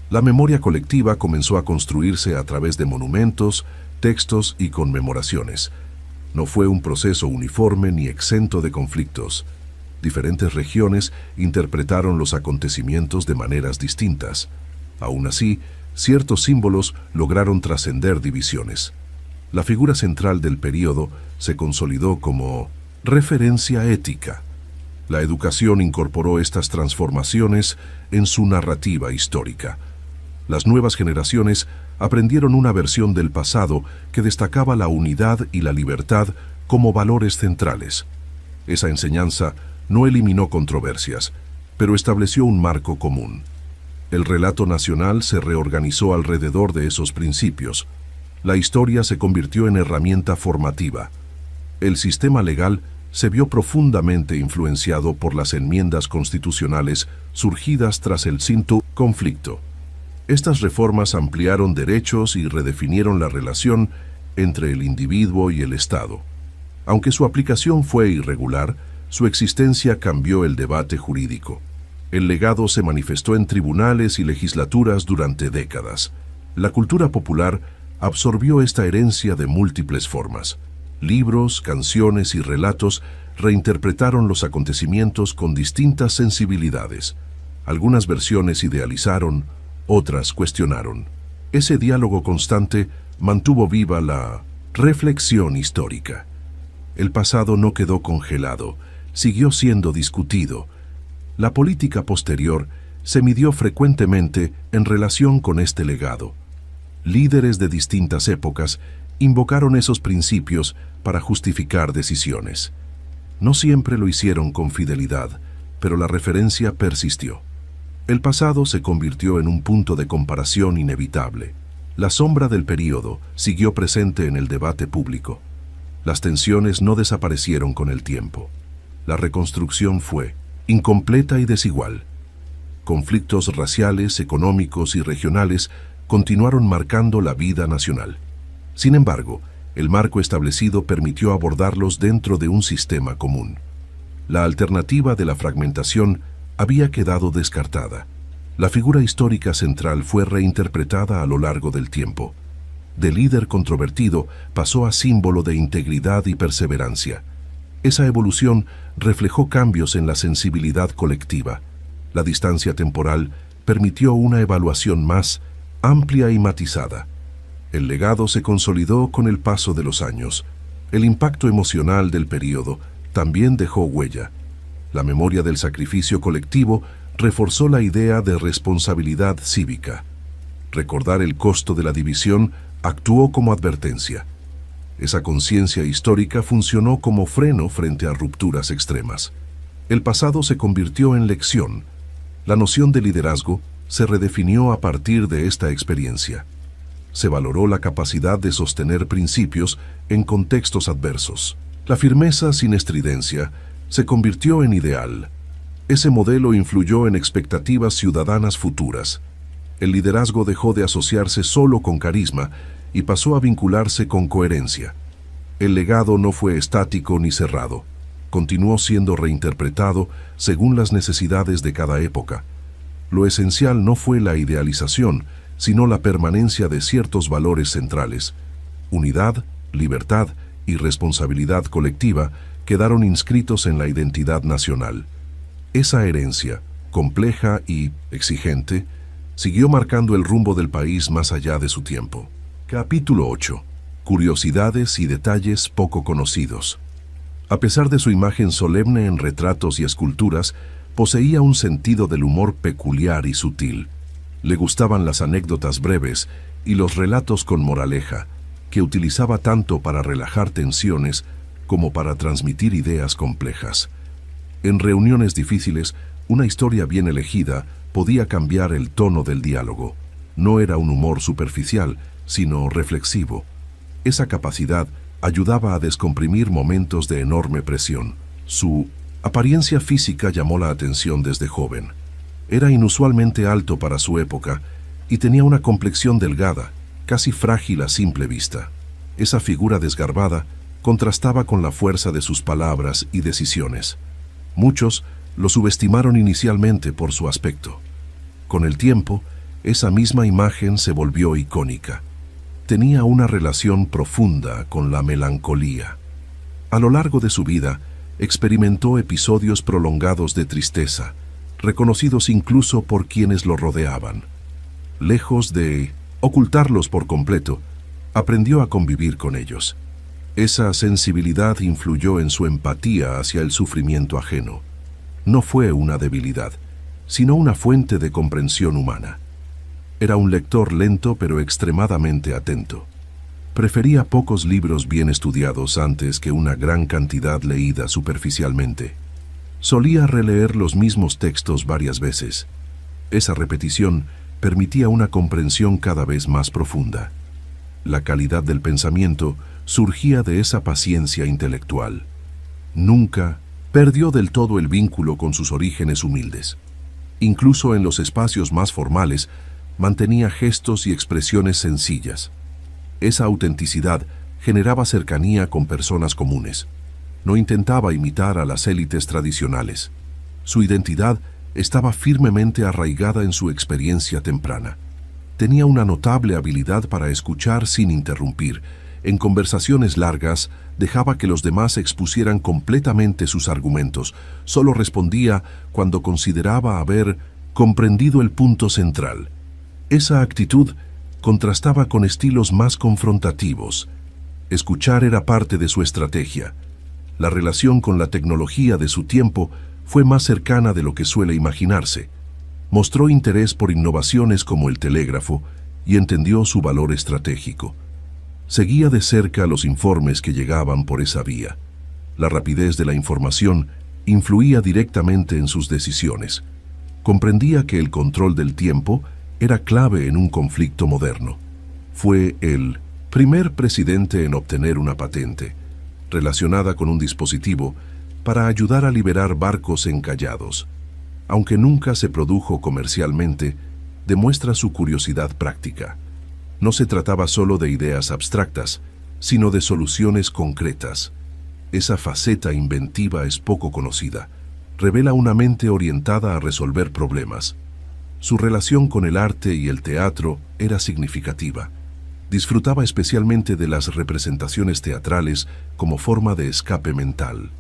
La memoria colectiva comenzó a construirse a través de monumentos, textos y conmemoraciones. No fue un proceso uniforme ni exento de conflictos. Diferentes regiones interpretaron los acontecimientos de maneras distintas. Aún así, ciertos símbolos lograron trascender divisiones. La figura central del período se consolidó como referencia ética. La educación incorporó estas transformaciones en su narrativa histórica. Las nuevas generaciones aprendieron una versión del pasado que destacaba la unidad y la libertad como valores centrales. Esa enseñanza no eliminó controversias, pero estableció un marco común. El relato nacional se reorganizó alrededor de esos principios. La historia se convirtió en herramienta formativa. El sistema legal se vio profundamente influenciado por las enmiendas constitucionales surgidas tras el Cinto conflicto. Estas reformas ampliaron derechos y redefinieron la relación entre el individuo y el Estado. Aunque su aplicación fue irregular, su existencia cambió el debate jurídico. El legado se manifestó en tribunales y legislaturas durante décadas. La cultura popular absorbió esta herencia de múltiples formas. Libros, canciones y relatos reinterpretaron los acontecimientos con distintas sensibilidades. Algunas versiones idealizaron, otras cuestionaron. Ese diálogo constante mantuvo viva la reflexión histórica. El pasado no quedó congelado, siguió siendo discutido. La política posterior se midió frecuentemente en relación con este legado. Líderes de distintas épocas invocaron esos principios para justificar decisiones. No siempre lo hicieron con fidelidad, pero la referencia persistió. El pasado se convirtió en un punto de comparación inevitable. La sombra del período siguió presente en el debate público. Las tensiones no desaparecieron con el tiempo. La reconstrucción fue incompleta y desigual. Conflictos raciales, económicos y regionales continuaron marcando la vida nacional. Sin embargo, el marco establecido permitió abordarlos dentro de un sistema común. La alternativa de la fragmentación había quedado descartada. La figura histórica central fue reinterpretada a lo largo del tiempo. De líder controvertido pasó a símbolo de integridad y perseverancia. Esa evolución reflejó cambios en la sensibilidad colectiva. La distancia temporal permitió una evaluación más amplia y matizada. El legado se consolidó con el paso de los años. El impacto emocional del período también dejó huella. La memoria del sacrificio colectivo reforzó la idea de responsabilidad cívica. Recordar el costo de la división actuó como advertencia. Esa conciencia histórica funcionó como freno frente a rupturas extremas. El pasado se convirtió en lección. La noción de liderazgo se redefinió a partir de esta experiencia. Se valoró la capacidad de sostener principios en contextos adversos. La firmeza sin estridencia se convirtió en ideal. Ese modelo influyó en expectativas ciudadanas futuras. El liderazgo dejó de asociarse solo con carisma y pasó a vincularse con coherencia. El legado no fue estático ni cerrado. Continuó siendo reinterpretado según las necesidades de cada época. Lo esencial no fue la idealización, sino la permanencia de ciertos valores centrales. Unidad, libertad y responsabilidad colectiva quedaron inscritos en la identidad nacional. Esa herencia, compleja y exigente, siguió marcando el rumbo del país más allá de su tiempo. Capítulo 8. Curiosidades y detalles poco conocidos. A pesar de su imagen solemne en retratos y esculturas, poseía un sentido del humor peculiar y sutil. Le gustaban las anécdotas breves y los relatos con moraleja, que utilizaba tanto para relajar tensiones como para transmitir ideas complejas. En reuniones difíciles, una historia bien elegida podía cambiar el tono del diálogo. No era un humor superficial, sino reflexivo. Esa capacidad ayudaba a descomprimir momentos de enorme presión. Su apariencia física llamó la atención desde joven. Era inusualmente alto para su época y tenía una complexión delgada, casi frágil a simple vista. Esa figura desgarbada contrastaba con la fuerza de sus palabras y decisiones. Muchos lo subestimaron inicialmente por su aspecto. Con el tiempo, esa misma imagen se volvió icónica. Tenía una relación profunda con la melancolía. A lo largo de su vida, experimentó episodios prolongados de tristeza, reconocidos incluso por quienes lo rodeaban. Lejos de ocultarlos por completo, aprendió a convivir con ellos. Esa sensibilidad influyó en su empatía hacia el sufrimiento ajeno. No fue una debilidad, sino una fuente de comprensión humana. Era un lector lento pero extremadamente atento. Prefería pocos libros bien estudiados antes que una gran cantidad leída superficialmente. Solía releer los mismos textos varias veces. Esa repetición permitía una comprensión cada vez más profunda. La calidad del pensamiento surgía de esa paciencia intelectual. Nunca perdió del todo el vínculo con sus orígenes humildes. Incluso en los espacios más formales, mantenía gestos y expresiones sencillas. Esa autenticidad generaba cercanía con personas comunes. No intentaba imitar a las élites tradicionales. Su identidad estaba firmemente arraigada en su experiencia temprana. Tenía una notable habilidad para escuchar sin interrumpir. En conversaciones largas, dejaba que los demás expusieran completamente sus argumentos. Solo respondía cuando consideraba haber comprendido el punto central. Esa actitud contrastaba con estilos más confrontativos. Escuchar era parte de su estrategia. La relación con la tecnología de su tiempo fue más cercana de lo que suele imaginarse. Mostró interés por innovaciones como el telégrafo y entendió su valor estratégico. Seguía de cerca los informes que llegaban por esa vía. La rapidez de la información influía directamente en sus decisiones. Comprendía que el control del tiempo era clave en un conflicto moderno. Fue el primer presidente en obtener una patente, relacionada con un dispositivo para ayudar a liberar barcos encallados. Aunque nunca se produjo comercialmente, demuestra su curiosidad práctica. No se trataba solo de ideas abstractas, sino de soluciones concretas. Esa faceta inventiva es poco conocida. Revela una mente orientada a resolver problemas. Su relación con el arte y el teatro era significativa. Disfrutaba especialmente de las representaciones teatrales como forma de escape mental.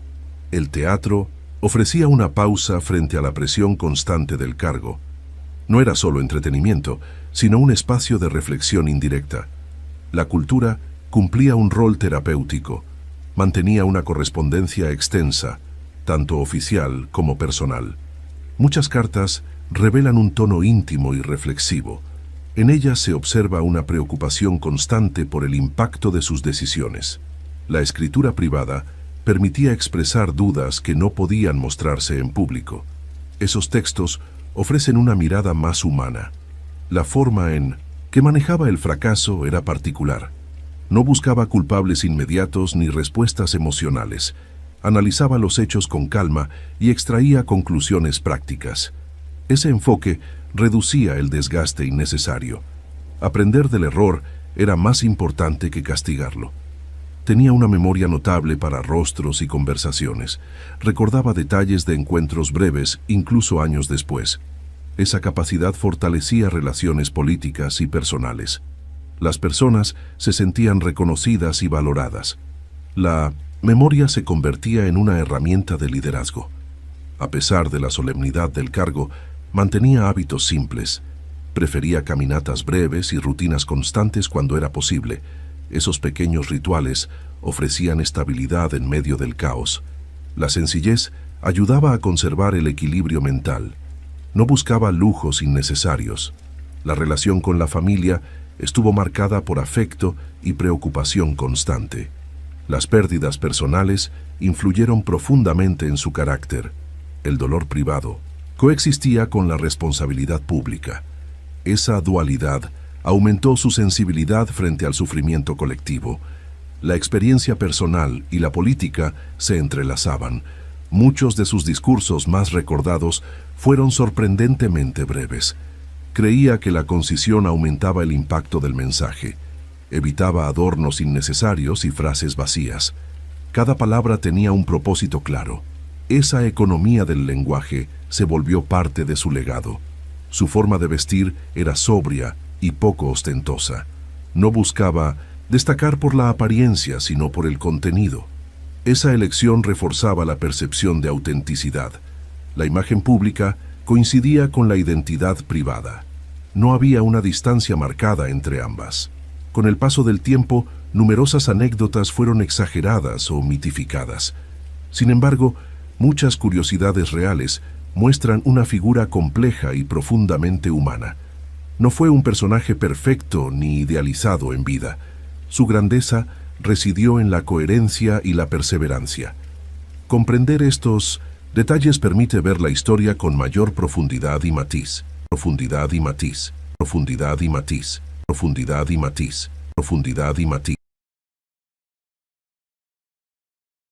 El teatro ofrecía una pausa frente a la presión constante del cargo. No era solo entretenimiento, sino un espacio de reflexión indirecta. La cultura cumplía un rol terapéutico. Mantenía una correspondencia extensa, tanto oficial como personal. Muchas cartas revelan un tono íntimo y reflexivo. En ellas se observa una preocupación constante por el impacto de sus decisiones. La escritura privada permitía expresar dudas que no podían mostrarse en público. Esos textos ofrecen una mirada más humana. La forma en que manejaba el fracaso era particular. No buscaba culpables inmediatos ni respuestas emocionales. Analizaba los hechos con calma y extraía conclusiones prácticas. Ese enfoque reducía el desgaste innecesario. Aprender del error era más importante que castigarlo. Tenía una memoria notable para rostros y conversaciones. Recordaba detalles de encuentros breves, incluso años después. Esa capacidad fortalecía relaciones políticas y personales. Las personas se sentían reconocidas y valoradas. La memoria se convertía en una herramienta de liderazgo. A pesar de la solemnidad del cargo, mantenía hábitos simples. Prefería caminatas breves y rutinas constantes cuando era posible. Esos pequeños rituales ofrecían estabilidad en medio del caos. La sencillez ayudaba a conservar el equilibrio mental. No buscaba lujos innecesarios. La relación con la familia estuvo marcada por afecto y preocupación constante. Las pérdidas personales influyeron profundamente en su carácter. El dolor privado coexistía con la responsabilidad pública. Esa dualidad aumentó su sensibilidad frente al sufrimiento colectivo. La experiencia personal y la política se entrelazaban. Muchos de sus discursos más recordados fueron sorprendentemente breves. Creía que la concisión aumentaba el impacto del mensaje. Evitaba adornos innecesarios y frases vacías. Cada palabra tenía un propósito claro. Esa economía del lenguaje se volvió parte de su legado. Su forma de vestir era sobria y poco ostentosa. No buscaba destacar por la apariencia, sino por el contenido. Esa elección reforzaba la percepción de autenticidad. La imagen pública coincidía con la identidad privada. No había una distancia marcada entre ambas. Con el paso del tiempo, numerosas anécdotas fueron exageradas o mitificadas. Sin embargo, muchas curiosidades reales muestran una figura compleja y profundamente humana. No fue un personaje perfecto ni idealizado en vida. Su grandeza residió en la coherencia y la perseverancia. Comprender estos detalles permite ver la historia con mayor profundidad y matiz. Profundidad y matiz. Profundidad y matiz. Profundidad y matiz. Profundidad y matiz.